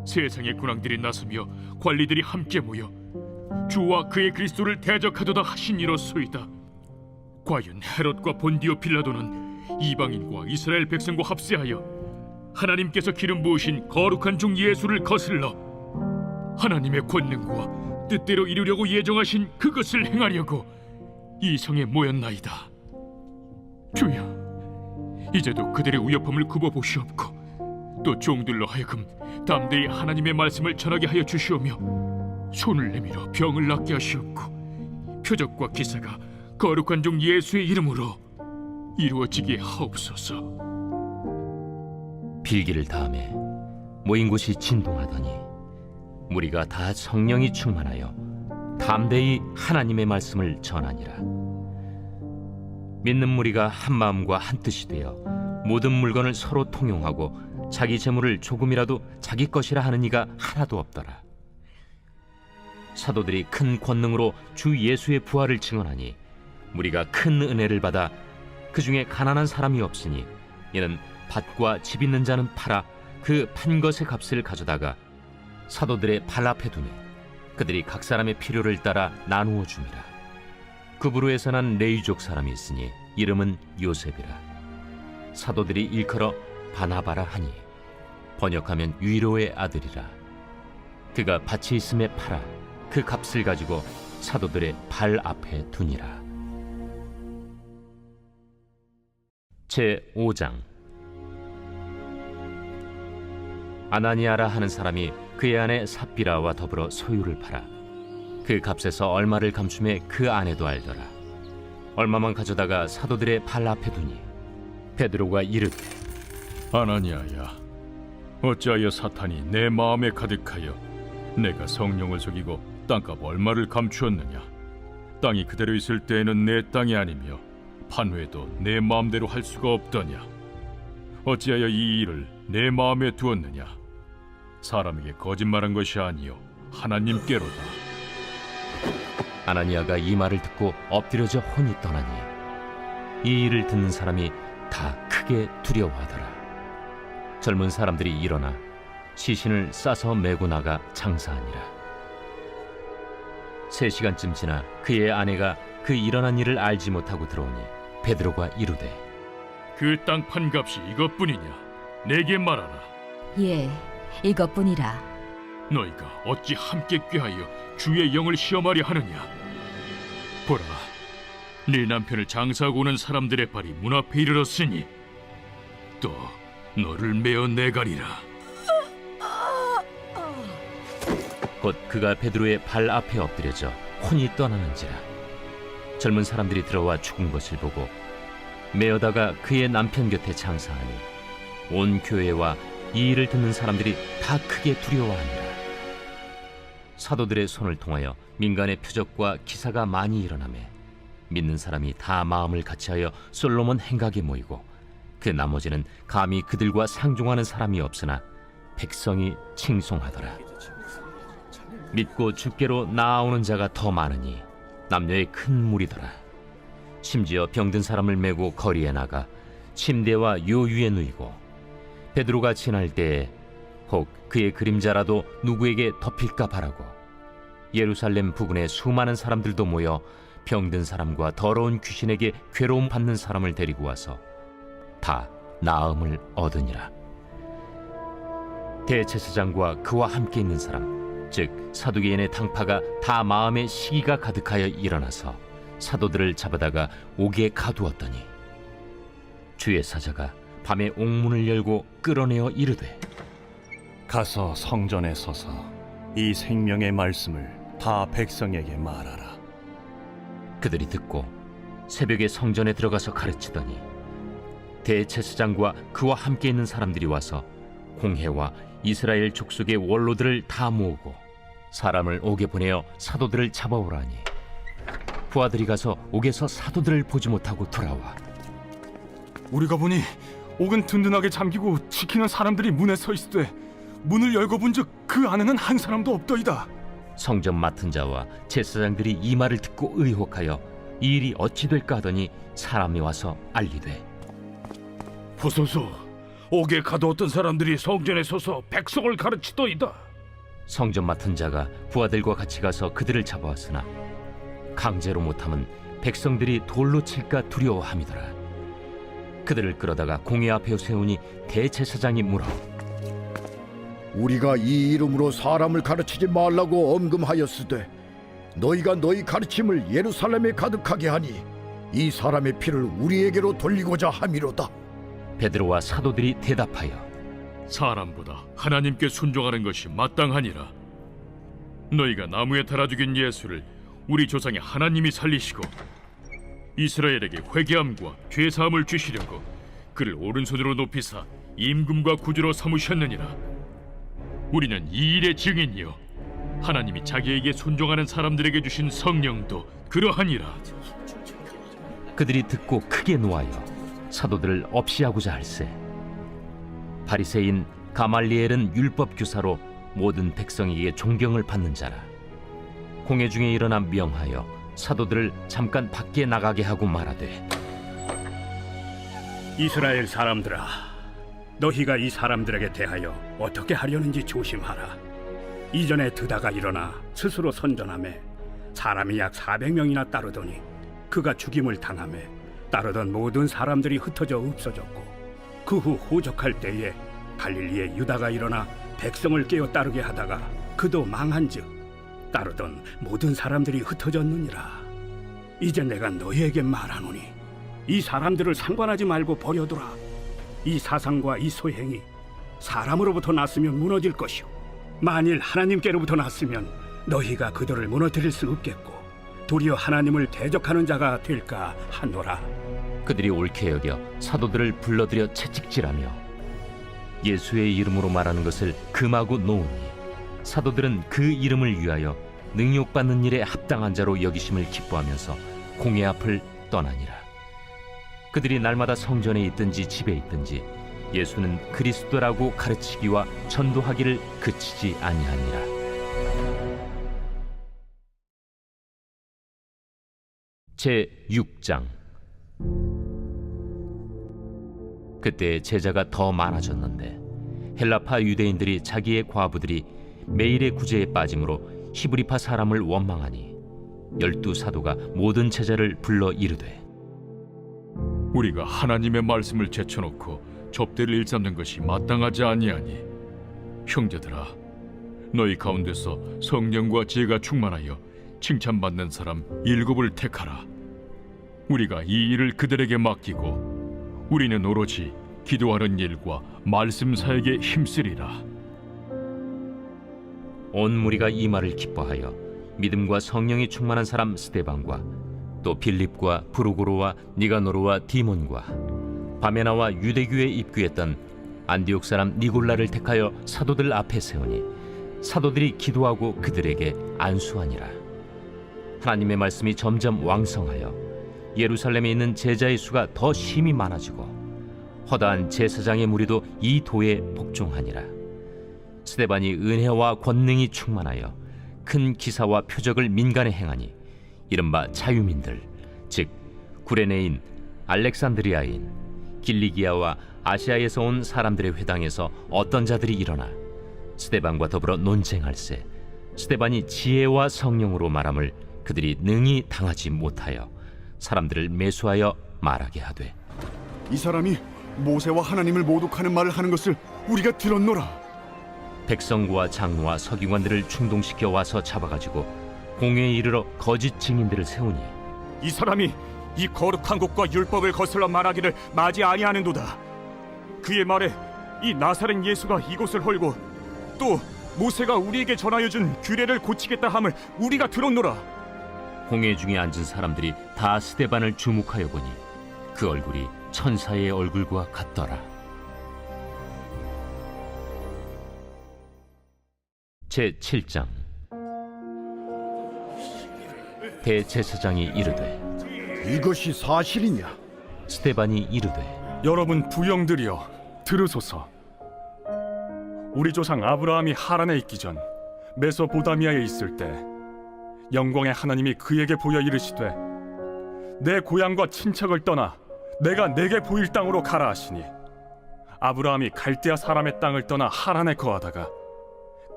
세상의 군왕들이 나서며 관리들이 함께 모여 주와 그의 그리스도를 대적하도다 하시니로소이다. 과연 헤롯과 본디오 빌라도는 이방인과 이스라엘 백성과 합세하여 하나님께서 기름 부으신 거룩한 종 예수를 거슬러 하나님의 권능과 뜻대로 이루려고 예정하신 그것을 행하려고 이 성에 모였나이다. 주여, 이제도 그들의 위협함을 굽어보시옵고 또 종들로 하여금 담대히 하나님의 말씀을 전하게 하여 주시오며 손을 내밀어 병을 낫게 하시옵고 표적과 기사가 거룩한 종 예수의 이름으로 이루어지게 하옵소서. 빌기를 다음에 모인 곳이 진동하더니 무리가 다 성령이 충만하여 담대히 하나님의 말씀을 전하니라. 믿는 무리가 한 마음과 한 뜻이 되어 모든 물건을 서로 통용하고 자기 재물을 조금이라도 자기 것이라 하는 이가 하나도 없더라. 사도들이 큰 권능으로 주 예수의 부활을 증언하니 무리가 큰 은혜를 받아 그 중에 가난한 사람이 없으니 이는 밭과 집 있는 자는 팔아 그 판 것의 값을 가져다가 사도들의 발 앞에 두니 그들이 각 사람의 필요를 따라 나누어 줍니다. 구브로에서 난 레위족 사람이 있으니 이름은 요셉이라. 사도들이 일컬어 바나바라 하니 번역하면 위로의 아들이라. 그가 밭이 있음에 팔아 그 값을 가지고 사도들의 발 앞에 두니라. 제5장. 아나니아라 하는 사람이 그의 아내 삽비라와 더불어 소유를 팔아 그 값에서 얼마를 감춤해 그 아내도 알더라. 얼마만 가져다가 사도들의 발 앞에 두니 베드로가 이르되, 아나니아야, 어찌하여 사탄이 내 마음에 가득하여 내가 성령을 속이고 땅값 얼마를 감추었느냐? 땅이 그대로 있을 때에는 내 땅이 아니며 판회도 내 마음대로 할 수가 없더냐? 어찌하여 이 일을 내 마음에 두었느냐? 사람에게 거짓말한 것이 아니요 하나님께로다. 아나니아가 이 말을 듣고 엎드려져 혼이 떠나니 이 일을 듣는 사람이 다 크게 두려워하더라. 젊은 사람들이 일어나 시신을 싸서 메고 나가 장사하니라. 3시간쯤 지나 그의 아내가 그 일어난 일을 알지 못하고 들어오니 베드로가 이르되, 그 땅 판값이 이것뿐이냐? 내게 말하라. 예, 이것뿐이라. 너희가 어찌 함께 꾀하여 주의 영을 시험하려 하느냐? 보라, 네 남편을 장사하고 오는 사람들의 발이 문 앞에 이르렀으니 또 너를 메어 내가리라. 곧 그가 베드로의 발 앞에 엎드려져 혼이 떠나는지라. 젊은 사람들이 들어와 죽은 것을 보고 메어다가 그의 남편 곁에 장사하니 온 교회와 이 일을 듣는 사람들이 다 크게 두려워하니라. 사도들의 손을 통하여 민간의 표적과 기사가 많이 일어나매 믿는 사람이 다 마음을 같이하여 솔로몬 행각에 모이고 그 나머지는 감히 그들과 상종하는 사람이 없으나 백성이 칭송하더라. 믿고 주께로 나아오는 자가 더 많으니 남녀의 큰 무리더라. 심지어 병든 사람을 메고 거리에 나가 침대와 요 위에 누이고 베드로가 지날 때에 혹 그의 그림자라도 누구에게 덮일까 바라고 예루살렘 부근에 수많은 사람들도 모여 병든 사람과 더러운 귀신에게 괴로움 받는 사람을 데리고 와서 다 나음을 얻으니라. 대제사장과 그와 함께 있는 사람, 즉 사두개인의 당파가 다 마음에 시기가 가득하여 일어나서 사도들을 잡아다가 옥에 가두었더니 주의 사자가 밤에 옥문을 열고 끌어내어 이르되, 가서 성전에 서서 이 생명의 말씀을 다 백성에게 말하라. 그들이 듣고 새벽에 성전에 들어가서 가르치더니 대제사장과 그와 함께 있는 사람들이 와서 공회와 이스라엘 족속의 원로들을 다 모으고 사람을 옥에 보내어 사도들을 잡아오라니 부하들이 가서 옥에서 사도들을 보지 못하고 돌아와 우리가 보니 옥은 든든하게 잠기고 지키는 사람들이 문에 서 있으되 문을 열고 본즉 그 안에는 한 사람도 없더이다. 성전 맡은 자와 제사장들이 이 말을 듣고 의혹하여 이 일이 어찌 될까 하더니 사람이 와서 알리되, 보소서, 옥에 가두었던 사람들이 성전에 서서 백성을 가르치더이다. 성전 맡은 자가 부하들과 같이 가서 그들을 잡아왔으나 강제로 못함은 백성들이 돌로 칠까 두려워함이더라. 그들을 끌어다가 공회 앞에 세우니 대제사장이 물어, 우리가 이 이름으로 사람을 가르치지 말라고 엄금하였으되 너희가 너희 가르침을 예루살렘에 가득하게 하니 이 사람의 피를 우리에게로 돌리고자 함이로다. 베드로와 사도들이 대답하여, 사람보다 하나님께 순종하는 것이 마땅하니라. 너희가 나무에 달아 죽인 예수를 우리 조상의 하나님이 살리시고 이스라엘에게 회개함과 죄사함을 주시려고 그를 오른손으로 높이사 임금과 구주로 삼으셨느니라. 우리는 이 일의 증인이요 하나님이 자기에게 순종하는 사람들에게 주신 성령도 그러하니라. 그들이 듣고 크게 노하여 사도들을 없이하고자 할세. 바리새인 가말리엘은 율법 교사로 모든 백성에게 존경을 받는 자라. 공회 중에 일어나 명하여 사도들을 잠깐 밖에 나가게 하고 말하되, 이스라엘 사람들아, 너희가 이 사람들에게 대하여 어떻게 하려는지 조심하라. 이전에 드다가 일어나 스스로 선전하매 사람이 약 400명이나 따르더니 그가 죽임을 당하매 따르던 모든 사람들이 흩어져 없어졌고, 그 후 호적할 때에 갈릴리에 유다가 일어나 백성을 깨어 따르게 하다가 그도 망한즉 따르던 모든 사람들이 흩어졌느니라. 이제 내가 너희에게 말하노니 이 사람들을 상관하지 말고 버려두라. 이 사상과 이 소행이 사람으로부터 났으면 무너질 것이요, 만일 하나님께로부터 났으면 너희가 그들을 무너뜨릴 수 없겠고 도리어 하나님을 대적하는 자가 될까 하노라. 그들이 옳게 여겨 사도들을 불러들여 채찍질하며 예수의 이름으로 말하는 것을 금하고 놓으니, 사도들은 그 이름을 위하여 능욕받는 일에 합당한 자로 여기심을 기뻐하면서 공회 앞을 떠나니라. 그들이 날마다 성전에 있든지 집에 있든지 예수는 그리스도라고 가르치기와 전도하기를 그치지 아니하니라. 제 6장. 그때 제자가 더 많아졌는데 헬라파 유대인들이 자기의 과부들이 매일의 구제에 빠짐으로 히브리파 사람을 원망하니 12 사도가 모든 제자를 불러 이르되, 우리가 하나님의 말씀을 제쳐놓고 접대를 일삼는 것이 마땅하지 아니하니, 형제들아, 너희 가운데서 성령과 지혜가 충만하여 칭찬받는 사람 7을 택하라. 우리가 이 일을 그들에게 맡기고 우리는 오로지 기도하는 일과 말씀 사역에 힘쓰리라. 온 무리가 이 말을 기뻐하여 믿음과 성령이 충만한 사람 스데반과 또 빌립과 브루고로와 니가노르와 디몬과 바메나와 유대교에 입교했던 안디옥 사람 니골라를 택하여 사도들 앞에 세우니, 사도들이 기도하고 그들에게 안수하니라. 하나님의 말씀이 점점 왕성하여 예루살렘에 있는 제자의 수가 더 심히 많아지고 허다한 제사장의 무리도 이 도에 복종하니라. 스데반이 은혜와 권능이 충만하여 큰 기사와 표적을 민간에 행하니, 이른바 자유민들, 즉 구레네인, 알렉산드리아인, 길리기아와 아시아에서 온 사람들의 회당에서 어떤 자들이 일어나 스데반과 더불어 논쟁할세 스데반이 지혜와 성령으로 말함을 그들이 능히 당하지 못하여 사람들을 매수하여 말하게 하되, 이 사람이 모세와 하나님을 모독하는 말을 하는 것을 우리가 들었노라. 백성과 장로와 서기관들을 충동시켜 와서 잡아가지고 공회에 이르러 거짓 증인들을 세우니, 이 사람이 이 거룩한 곳과 율법을 거슬러 말하기를 마지 아니하는도다. 그의 말에 이 나사렛 예수가 이곳을 헐고 또 모세가 우리에게 전하여 준 규례를 고치겠다 함을 우리가 들었노라. 공회 중에 앉은 사람들이 다 스데반을 주목하여 보니 그 얼굴이 천사의 얼굴과 같더라. 제 7장. 대제사장이 이르되, 이것이 사실이냐? 스데반이 이르되, 여러분 부영들이여 들으소서. 우리 조상 아브라함이 하란에 있기 전 메소포타미아에 있을 때 영광의 하나님이 그에게 보여 이르시되, 내 고향과 친척을 떠나 내가 내게 보일 땅으로 가라 하시니, 아브라함이 갈대아 사람의 땅을 떠나 하란에 거하다가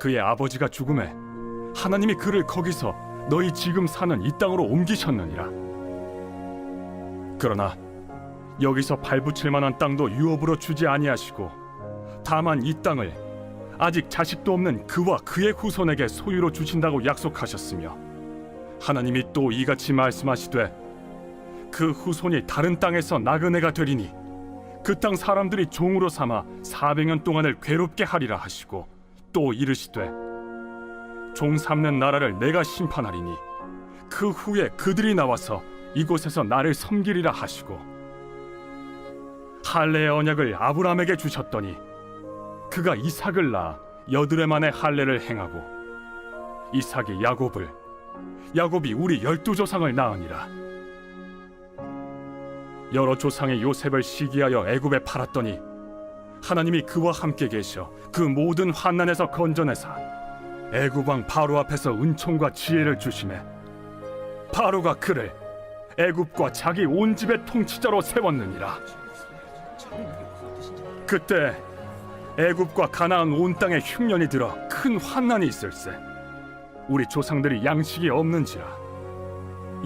그의 아버지가 죽음에 하나님이 그를 거기서 너희 지금 사는 이 땅으로 옮기셨느니라. 그러나 여기서 발붙일 만한 땅도 유업으로 주지 아니하시고 다만 이 땅을 아직 자식도 없는 그와 그의 후손에게 소유로 주신다고 약속하셨으며, 하나님이 또 이같이 말씀하시되 그 후손이 다른 땅에서 나그네가 되리니 그 땅 사람들이 종으로 삼아 400년 동안을 괴롭게 하리라 하시고, 또 이르시되 종 삼는 나라를 내가 심판하리니 그 후에 그들이 나와서 이곳에서 나를 섬기리라 하시고, 할례의 언약을 아브라함에게 주셨더니 그가 이삭을 낳아 8해 만에 할례를 행하고 이삭이 야곱을, 야곱이 우리 12조상을 낳으니라. 여러 조상의 요셉을 시기하여 애굽에 팔았더니 하나님이 그와 함께 계셔 그 모든 환난에서 건져내사 애굽 왕 바로 앞에서 은총과 지혜를 주시매 바로가 그를 애굽과 자기 온 집의 통치자로 세웠느니라. 그때 애굽과 가나안 온 땅에 흉년이 들어 큰 환난이 있을세. 우리 조상들이 양식이 없는지라.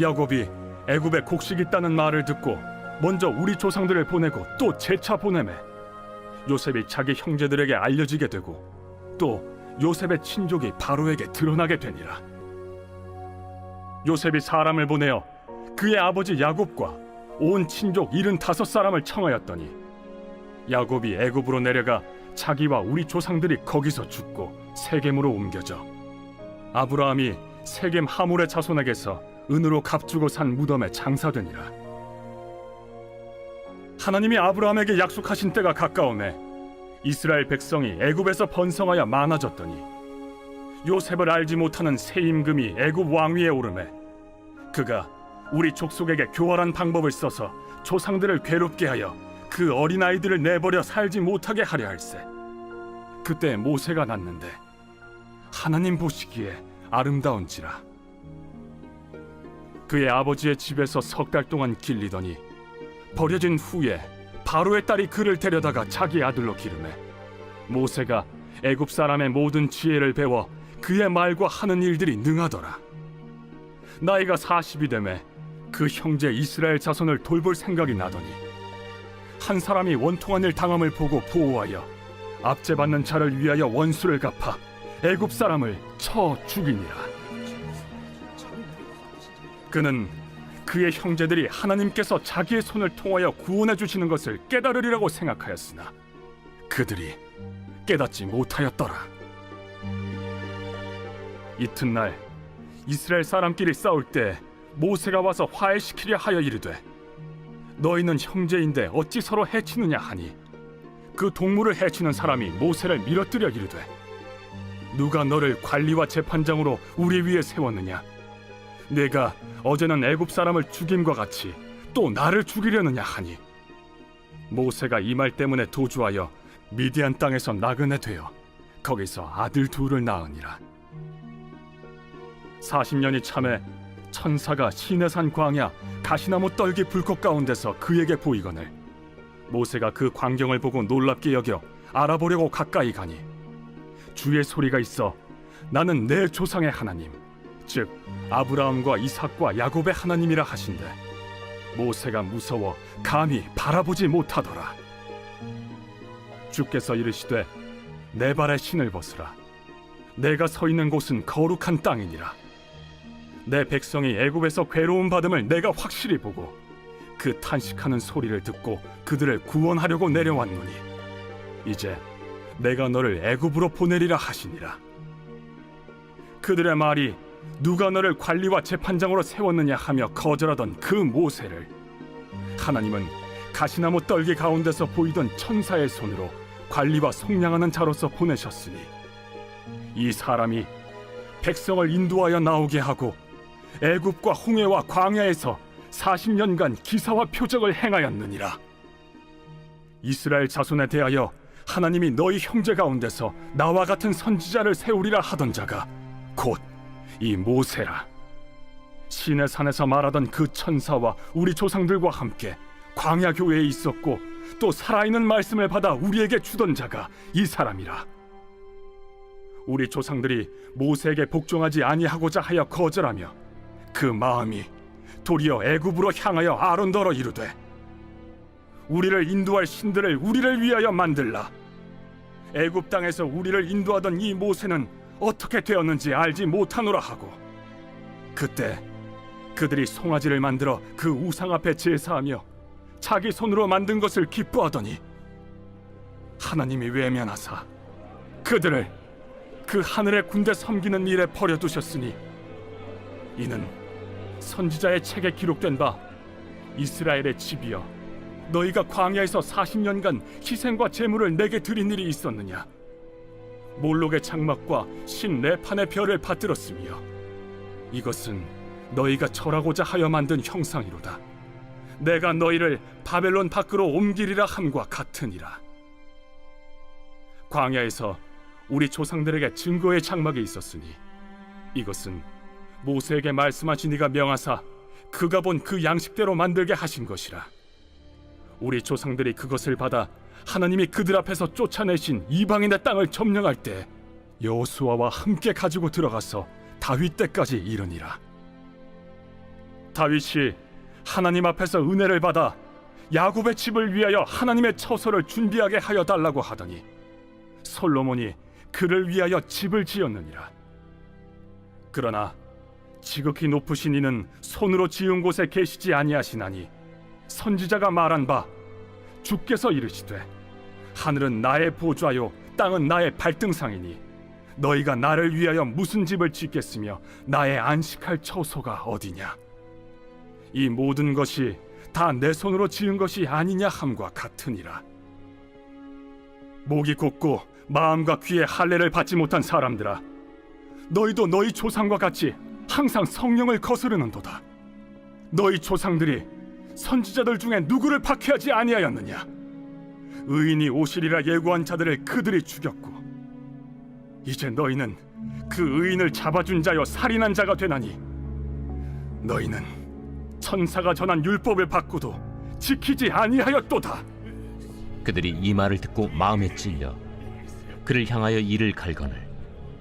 야곱이 애굽에 곡식이 있다는 말을 듣고 먼저 우리 조상들을 보내고 또 재차 보내매 요셉이 자기 형제들에게 알려지게 되고 또 요셉의 친족이 바로에게 드러나게 되니라. 요셉이 사람을 보내어 그의 아버지 야곱과 온 친족 75사람을 청하였더니 야곱이 애굽으로 내려가 자기와 우리 조상들이 거기서 죽고 세겜으로 옮겨져 아브라함이 세겜 하몰의 자손에게서 은으로 값주고 산 무덤에 장사되니라. 하나님이 아브라함에게 약속하신 때가 가까우매 이스라엘 백성이 애굽에서 번성하여 많아졌더니 요셉을 알지 못하는 새 임금이 애굽 왕위에 오르매 그가 우리 족속에게 교활한 방법을 써서 조상들을 괴롭게 하여 그 어린아이들을 내버려 살지 못하게 하려 할세. 그때 모세가 났는데 하나님 보시기에 아름다운지라. 그의 아버지의 집에서 3달 동안 길리더니 버려진 후에 바로의 딸이 그를 데려다가 자기 아들로 기르매 모세가 애굽 사람의 모든 지혜를 배워 그의 말과 하는 일들이 능하더라. 나이가 40이 되매 그 형제 이스라엘 자손을 돌볼 생각이 나더니 한 사람이 원통한 일 당함을 보고 보호하여 압제받는 자를 위하여 원수를 갚아 애굽 사람을 쳐 죽이니라. 그는 그의 형제들이 하나님께서 자기의 손을 통하여 구원해 주시는 것을 깨달으리라고 생각하였으나 그들이 깨닫지 못하였더라. 이튿날 이스라엘 사람끼리 싸울 때 모세가 와서 화해시키려 하여 이르되 너희는 형제인데 어찌 서로 해치느냐 하니 그 동물을 해치는 사람이 모세를 밀어뜨려 이르되 누가 너를 관리와 재판장으로 우리 위에 세웠느냐? 내가 어제는 애굽 사람을 죽임과 같이 또 나를 죽이려느냐 하니 모세가 이 말 때문에 도주하여 미디안 땅에서 나그네 되어 거기서 아들 둘을 낳으니라. 40년이 참에 천사가 시내산 광야 가시나무 떨기 불꽃 가운데서 그에게 보이거늘 모세가 그 광경을 보고 놀랍게 여겨 알아보려고 가까이 가니 주의 소리가 있어 나는 내 조상의 하나님 즉 아브라함과 이삭과 야곱의 하나님이라 하신대 모세가 무서워 감히 바라보지 못하더라. 주께서 이르시되 내 발의 신을 벗으라. 내가 서 있는 곳은 거룩한 땅이니라. 내 백성이 애굽에서 괴로움 받음을 내가 확실히 보고 그 탄식하는 소리를 듣고 그들을 구원하려고 내려왔노니 이제 내가 너를 애굽으로 보내리라 하시니라. 그들의 말이 누가 너를 관리와 재판장으로 세웠느냐 하며 거절하던 그 모세를 하나님은 가시나무 떨기 가운데서 보이던 천사의 손으로 관리와 속량하는 자로서 보내셨으니 이 사람이 백성을 인도하여 나오게 하고 애굽과 홍해와 광야에서 40년간 기사와 표적을 행하였느니라. 이스라엘 자손에 대하여 하나님이 너희 형제 가운데서 나와 같은 선지자를 세우리라 하던 자가 곧 이 모세라. 시내 산에서 말하던 그 천사와 우리 조상들과 함께 광야 교회에 있었고 또 살아있는 말씀을 받아 우리에게 주던 자가 이 사람이라. 우리 조상들이 모세에게 복종하지 아니하고자 하여 거절하며 그 마음이 도리어 애굽으로 향하여 아론더러 이르되 우리를 인도할 신들을 우리를 위하여 만들라. 애굽 땅에서 우리를 인도하던 이 모세는 어떻게 되었는지 알지 못하노라 하고 그때 그들이 송아지를 만들어 그 우상 앞에 제사하며 자기 손으로 만든 것을 기뻐하더니 하나님이 외면하사 그들을 그 하늘의 군대 섬기는 일에 버려두셨으니 이는 선지자의 책에 기록된 바 이스라엘의 집이여 너희가 광야에서 40년간 희생과 제물을 내게 드린 일이 있었느냐? 몰록의 장막과 신 레판의 별을 받들었으며 이것은 너희가 절하고자 하여 만든 형상이로다. 내가 너희를 바벨론 밖으로 옮기리라 함과 같으니라. 광야에서 우리 조상들에게 증거의 장막이 있었으니 이것은 모세에게 말씀하신 이가 명하사 그가 본 그 양식대로 만들게 하신 것이라. 우리 조상들이 그것을 받아 하나님이 그들 앞에서 쫓아내신 이방인의 땅을 점령할 때 여호수아와 함께 가지고 들어가서 다윗 때까지 이르니라. 다윗이 하나님 앞에서 은혜를 받아 야곱의 집을 위하여 하나님의 처소를 준비하게 하여 달라고 하더니 솔로몬이 그를 위하여 집을 지었느니라. 그러나 지극히 높으신 이는 손으로 지은 곳에 계시지 아니하시나니 선지자가 말한 바 주께서 이르시되 하늘은 나의 보좌요 땅은 나의 발등상이니 너희가 나를 위하여 무슨 집을 짓겠으며 나의 안식할 처소가 어디냐. 이 모든 것이 다 내 손으로 지은 것이 아니냐 함과 같으니라. 목이 곧고 마음과 귀에 할례를 받지 못한 사람들아, 너희도 너희 조상과 같이 항상 성령을 거스르는도다. 너희 조상들이 선지자들 중에 누구를 박해하지 아니하였느냐. 의인이 오시리라 예고한 자들을 그들이 죽였고 이제 너희는 그 의인을 잡아준 자여 살인한 자가 되나니 너희는 천사가 전한 율법을 받고도 지키지 아니하였도다. 그들이 이 말을 듣고 마음에 찔려 그를 향하여 이를 갈거늘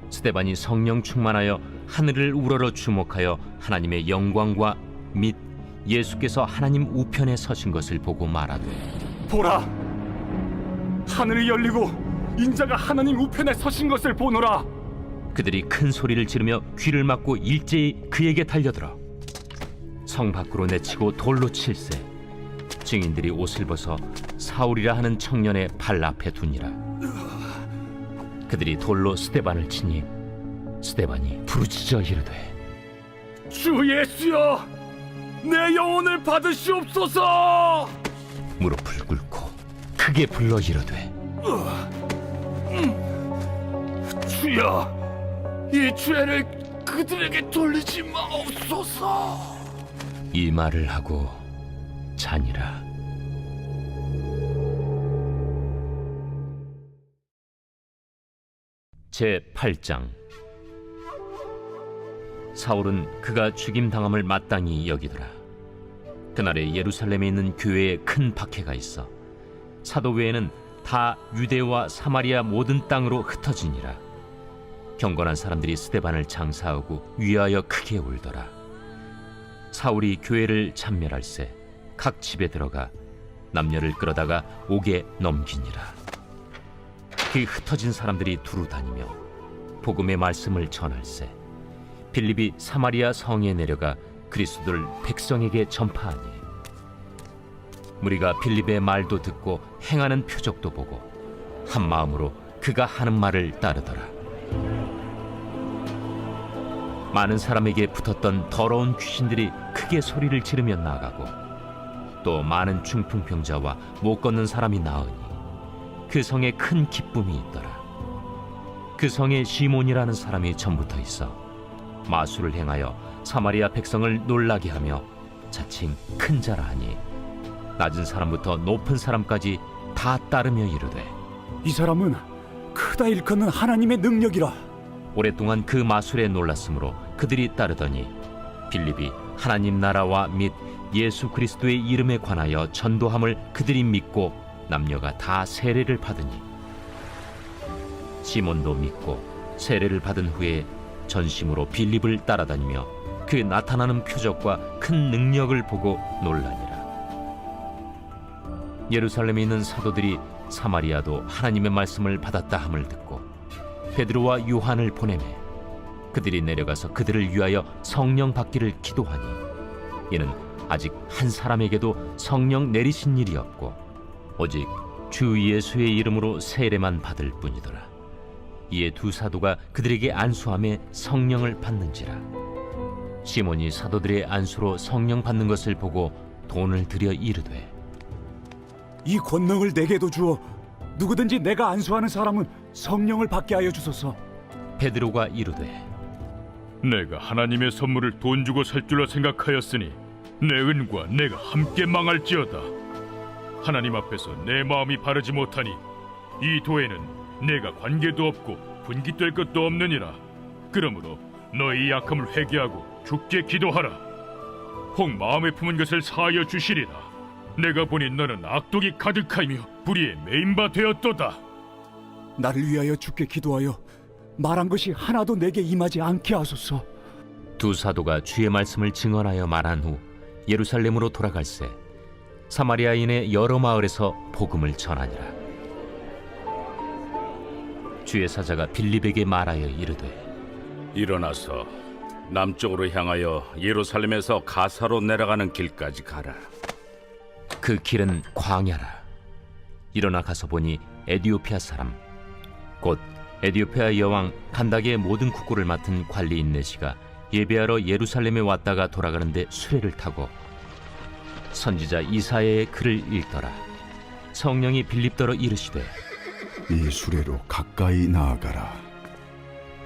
스데반이 성령 충만하여 하늘을 우러러 주목하여 하나님의 영광과 및 예수께서 하나님 우편에 서신 것을 보고 말하되 보라, 하늘이 열리고 인자가 하나님 우편에 서신 것을 보노라. 그들이 큰 소리를 지르며 귀를 막고 일제히 그에게 달려들어 성 밖으로 내치고 돌로 칠세. 증인들이 옷을 벗어 사울이라 하는 청년의 발 앞에 두니라. 그들이 돌로 스데반을 치니 스데반이 부르짖어 이르되 주 예수여, 내 영혼을 받으시옵소서. 무릎을 꿇고 크게 불러 이르되 주여, 이 죄를 그들에게 돌리지 마옵소서. 이 말을 하고 자니라. 제 8장. 사울은 그가 죽임당함을 마땅히 여기더라. 그날에 예루살렘에 있는 교회에 큰 박해가 있어 사도 외에는 다 유대와 사마리아 모든 땅으로 흩어지니라. 경건한 사람들이 스데반을 장사하고 위하여 크게 울더라. 사울이 교회를 참멸할세 각 집에 들어가 남녀를 끌어다가 옥에 넘기니라. 그 흩어진 사람들이 두루 다니며 복음의 말씀을 전할세 빌립이 사마리아 성에 내려가 그리스도를 백성에게 전파하니 무리가 빌립의 말도 듣고 행하는 표적도 보고 한 마음으로 그가 하는 말을 따르더라. 많은 사람에게 붙었던 더러운 귀신들이 크게 소리를 지르며 나가고 또 많은 중풍병자와 못 걷는 사람이 나으니 그 성에 큰 기쁨이 있더라. 그 성에 시몬이라는 사람이 전부터 있어 마술을 행하여 사마리아 백성을 놀라게 하며 자칭 큰 자라 하니 낮은 사람부터 높은 사람까지 다 따르며 이르되 이 사람은 크다 일컫는 하나님의 능력이라. 오랫동안 그 마술에 놀랐으므로 그들이 따르더니 빌립이 하나님 나라와 및 예수 그리스도의 이름에 관하여 전도함을 그들이 믿고 남녀가 다 세례를 받으니 시몬도 믿고 세례를 받은 후에 전심으로 빌립을 따라다니며 그 나타나는 표적과 큰 능력을 보고 놀라니라. 예루살렘에 있는 사도들이 사마리아도 하나님의 말씀을 받았다 함을 듣고 베드로와 요한을 보내매 그들이 내려가서 그들을 위하여 성령 받기를 기도하니 이는 아직 한 사람에게도 성령 내리신 일이 없고 오직 주 예수의 이름으로 세례만 받을 뿐이더라. 이에 두 사도가 그들에게 안수함에 성령을 받는지라. 시몬이 사도들의 안수로 성령 받는 것을 보고 돈을 들여 이르되 이 권능을 내게도 주어 누구든지 내가 안수하는 사람은 성령을 받게 하여 주소서. 베드로가 이르되 내가 하나님의 선물을 돈 주고 살 줄로 생각하였으니 내 은과 내가 함께 망할지어다. 하나님 앞에서 내 마음이 바르지 못하니 이 도에는 내가 관계도 없고 분깃될 것도 없느니라. 그러므로 너희 약함을 회개하고 주께 기도하라. 혹 마음에 품은 것을 사하여 주시리라. 내가 보니 너는 악독이 가득하며 불의에 매인 바 되었도다. 나를 위하여 주께 기도하여 말한 것이 하나도 내게 임하지 않게 하소서. 두 사도가 주의 말씀을 증언하여 말한 후 예루살렘으로 돌아갈새 사마리아인의 여러 마을에서 복음을 전하니라. 주의 사자가 빌립에게 말하여 이르되 일어나서 남쪽으로 향하여 예루살렘에서 가사로 내려가는 길까지 가라. 그 길은 광야라. 일어나 가서 보니 에디오피아 사람 곧 에디오피아 여왕 칸닥의 모든 국고를 맡은 관리인 네시가 예배하러 예루살렘에 왔다가 돌아가는데 수레를 타고 선지자 이사야의 글을 읽더라. 성령이 빌립더러 이르시되 이 수레로 가까이 나아가라.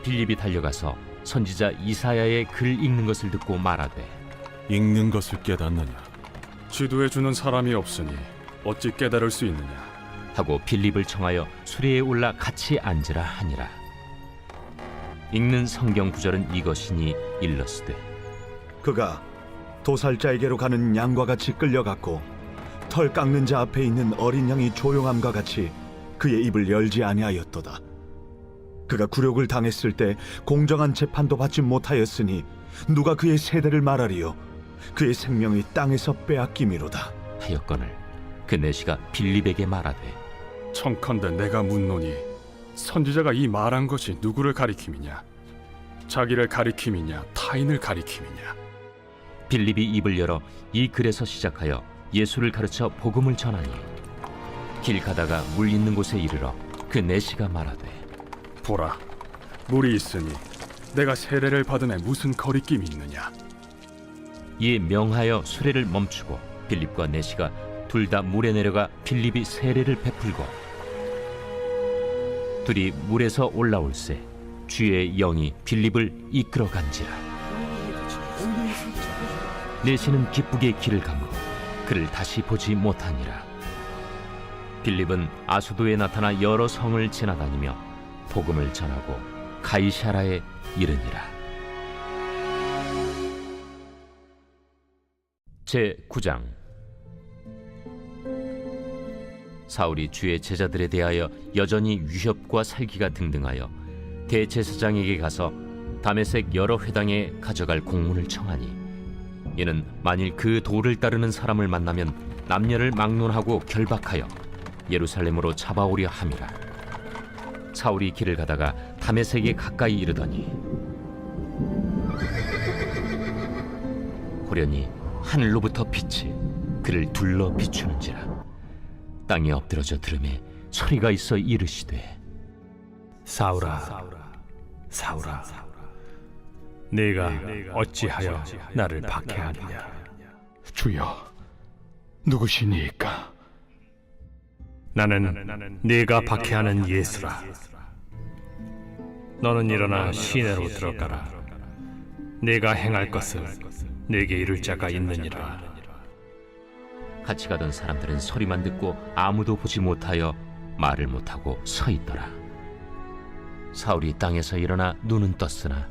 빌립이 달려가서 선지자 이사야의 글 읽는 것을 듣고 말하되 읽는 것을 깨닫느냐? 지도해 주는 사람이 없으니 어찌 깨달을 수 있느냐. 하고 빌립을 청하여 수레에 올라 같이 앉으라 하니라. 읽는 성경 구절은 이것이니 일러스되 그가 도살자에게로 가는 양과 같이 끌려갔고 털 깎는 자 앞에 있는 어린 양이 조용함과 같이 그의 입을 열지 아니하였도다. 그가 굴욕을 당했을 때 공정한 재판도 받지 못하였으니 누가 그의 세대를 말하리요. 그의 생명이 땅에서 빼앗김이로다 하였거늘 그 내시가 빌립에게 말하되 청컨대 내가 묻노니 선지자가 이 말한 것이 누구를 가리킴이냐? 자기를 가리킴이냐 타인을 가리킴이냐? 빌립이 입을 열어 이 글에서 시작하여 예수를 가르쳐 복음을 전하니 길 가다가 물 있는 곳에 이르러 그 내시가 말하되 보라, 물이 있으니 내가 세례를 받음에 무슨 거리낌이 있느냐? 이에 명하여 수레를 멈추고 빌립과 내시가 둘 다 물에 내려가 빌립이 세례를 베풀고 둘이 물에서 올라올새 주의 영이 빌립을 이끌어 간지라. 내시는 기쁘게 길을 가므로 그를 다시 보지 못하니라. 빌립은 아수도에 나타나 여러 성을 지나다니며 복음을 전하고 가이사라에 이르니라. 제9장 사울이 주의 제자들에 대하여 여전히 위협과 살기가 등등하여 대제사장에게 가서 다메섹 여러 회당에 가져갈 공문을 청하니 이는 만일 그 도를 따르는 사람을 만나면 남녀를 막론하고 결박하여 예루살렘으로 잡아오려 함이라. 사울이 길을 가다가 다메섹에 가까이 이르더니 호련히 하늘로부터 빛이 그를 둘러 비추는지라. 땅에 엎드러져 들음에 소리가 있어 이르시되 사울아, 사울아, 네가 어찌하여 나를 박해하느냐? 주여, 누구시니까? 나는 네가 박해하는 예수라. 너는 일어나 시내로 들어가라. 네가 행할 것을 네게 이룰 자가 있느니라. 같이 가던 사람들은 소리만 듣고 아무도 보지 못하여 말을 못하고 서 있더라. 사울이 땅에서 일어나 눈은 떴으나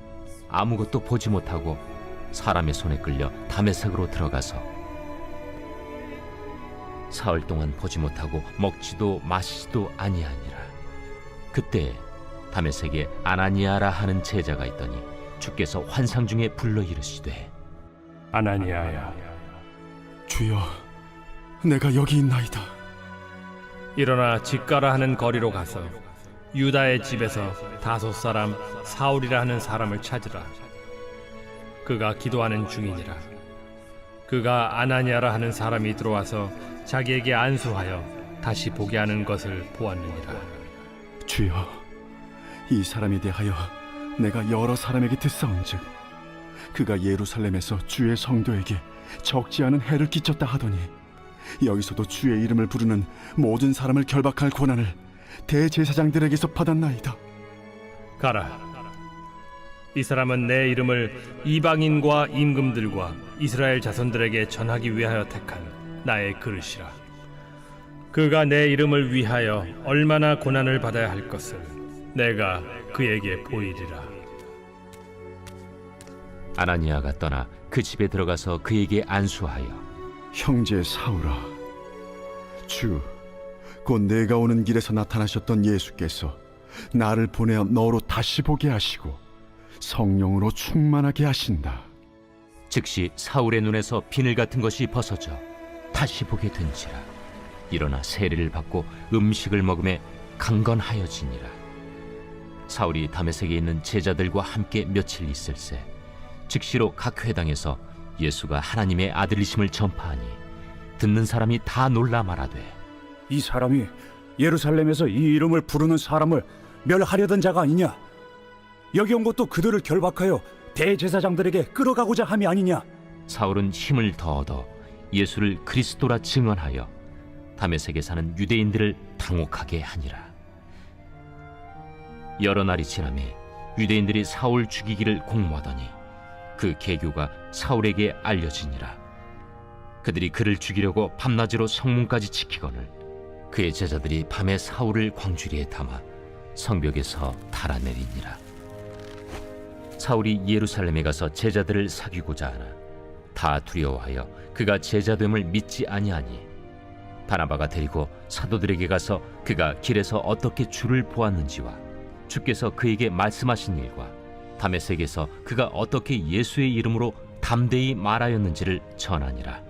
아무것도 보지 못하고 사람의 손에 끌려 다메섹으로 들어가서 사흘 동안 보지 못하고 먹지도 마시지도 아니하니라. 그때 다메섹에 아나니아라 하는 제자가 있더니 주께서 환상 중에 불러 이르시되 아나니아야. 주여, 내가 여기 있나이다. 일어나 집가라 하는 거리로 가서 유다의 집에서 다소 사람 사울이라 하는 사람을 찾으라. 그가 기도하는 중이니라. 그가 아나니아라 하는 사람이 들어와서 자기에게 안수하여 다시 보게 하는 것을 보았느니라. 주여, 이 사람에 대하여 내가 여러 사람에게 듣사온즉 그가 예루살렘에서 주의 성도에게 적지 않은 해를 끼쳤다 하더니 여기서도 주의 이름을 부르는 모든 사람을 결박할 권한을 대제사장들에게서 받았나이다. 가라. 이 사람은 내 이름을 이방인과 임금들과 이스라엘 자손들에게 전하기 위하여 택한 나의 그릇이라. 그가 내 이름을 위하여 얼마나 고난을 받아야 할 것을 내가 그에게 보이리라. 아나니아가 떠나 그 집에 들어가서 그에게 안수하여 형제 사울아, 주, 곧 내가 오는 길에서 나타나셨던 예수께서 나를 보내어 너로 다시 보게 하시고 성령으로 충만하게 하신다. 즉시 사울의 눈에서 비늘 같은 것이 벗어져 다시 보게 된지라. 일어나 세례를 받고 음식을 먹음에 강건하여지니라. 사울이 다메섹에 있는 제자들과 함께 며칠 있을새 즉시로 각 회당에서 예수가 하나님의 아들이심을 전파하니 듣는 사람이 다 놀라 말하되, 이 사람이 예루살렘에서 이 이름을 부르는 사람을 멸하려던 자가 아니냐? 여기 온 것도 그들을 결박하여 대제사장들에게 끌어가고자 함이 아니냐? 사울은 힘을 더 얻어 예수를 그리스도라 증언하여 다메섹에 사는 유대인들을 당혹하게 하니라. 여러 날이 지나매 유대인들이 사울 죽이기를 공모하더니 그 계교가 사울에게 알려지니라. 그들이 그를 죽이려고 밤낮으로 성문까지 지키거늘 그의 제자들이 밤에 사울을 광주리에 담아 성벽에서 달아내리니라. 사울이 예루살렘에 가서 제자들을 사귀고자 하나 다 두려워하여 그가 제자됨을 믿지 아니하니 바나바가 데리고 사도들에게 가서 그가 길에서 어떻게 주를 보았는지와 주께서 그에게 말씀하신 일과 다메섹에서 그가 어떻게 예수의 이름으로 담대히 말하였는지를 전하니라.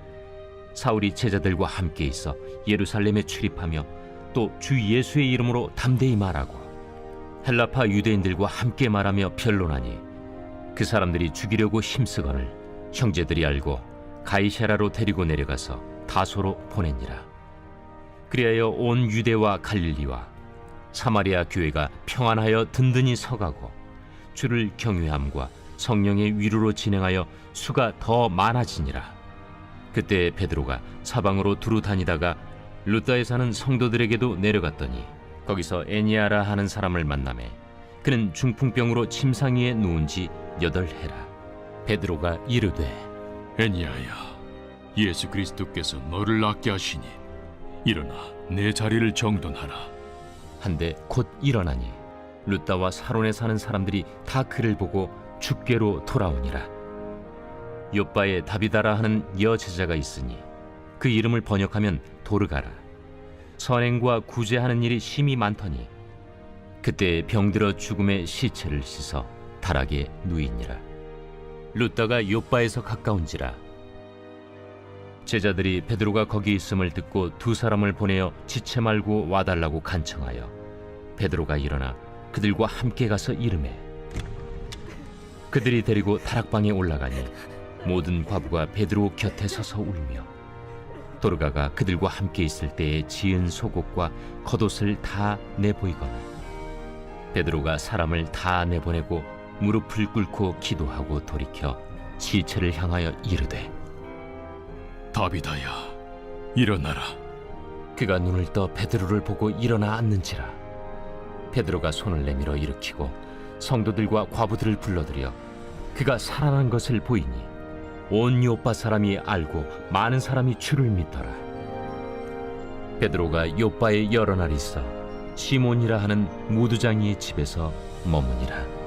사울이 제자들과 함께 있어 예루살렘에 출입하며 또 주 예수의 이름으로 담대히 말하고 헬라파 유대인들과 함께 말하며 변론하니 그 사람들이 죽이려고 힘쓰거늘 형제들이 알고 가이사랴로 데리고 내려가서 다소로 보내니라. 그리하여 온 유대와 갈릴리와 사마리아 교회가 평안하여 든든히 서가고 주를 경외함과 성령의 위로로 진행하여 수가 더 많아지니라. 그때 베드로가 사방으로 두루 다니다가 루다에 사는 성도들에게도 내려갔더니 거기서 애니아라 하는 사람을 만나매 그는 중풍병으로 침상 위에 누운 지 8해라. 베드로가 이르되, 애니아야, 예수 그리스도께서 너를 낫게 하시니 일어나 내 자리를 정돈하라. 한데 곧 일어나니 루다와 사론에 사는 사람들이 다 그를 보고 주께로 돌아오니라. 요바에 다비다라 하는 여제자가 있으니 그 이름을 번역하면 도르가라. 선행과 구제하는 일이 심히 많더니 그때 병들어 죽음의 시체를 씻어 다락에 누이니라. 루다가 요바에서 가까운지라. 제자들이 베드로가 거기 있음을 듣고 2 사람을 보내어 지체 말고 와달라고 간청하여 베드로가 일어나 그들과 함께 가서 이르매 그들이 데리고 다락방에 올라가니 모든 과부가 베드로 곁에 서서 울며 도르가가 그들과 함께 있을 때에 지은 속옷과 겉옷을 다 내보이거늘 베드로가 사람을 다 내보내고 무릎을 꿇고 기도하고 돌이켜 시체를 향하여 이르되, 다비다야, 일어나라. 그가 눈을 떠 베드로를 보고 일어나 앉는지라. 베드로가 손을 내밀어 일으키고 성도들과 과부들을 불러들여 그가 살아난 것을 보이니 온 요빠 사람이 알고 많은 사람이 주를 믿더라. 베드로가 요빠에 여러 날 있어 시몬이라 하는 무두장이의 집에서 머무니라.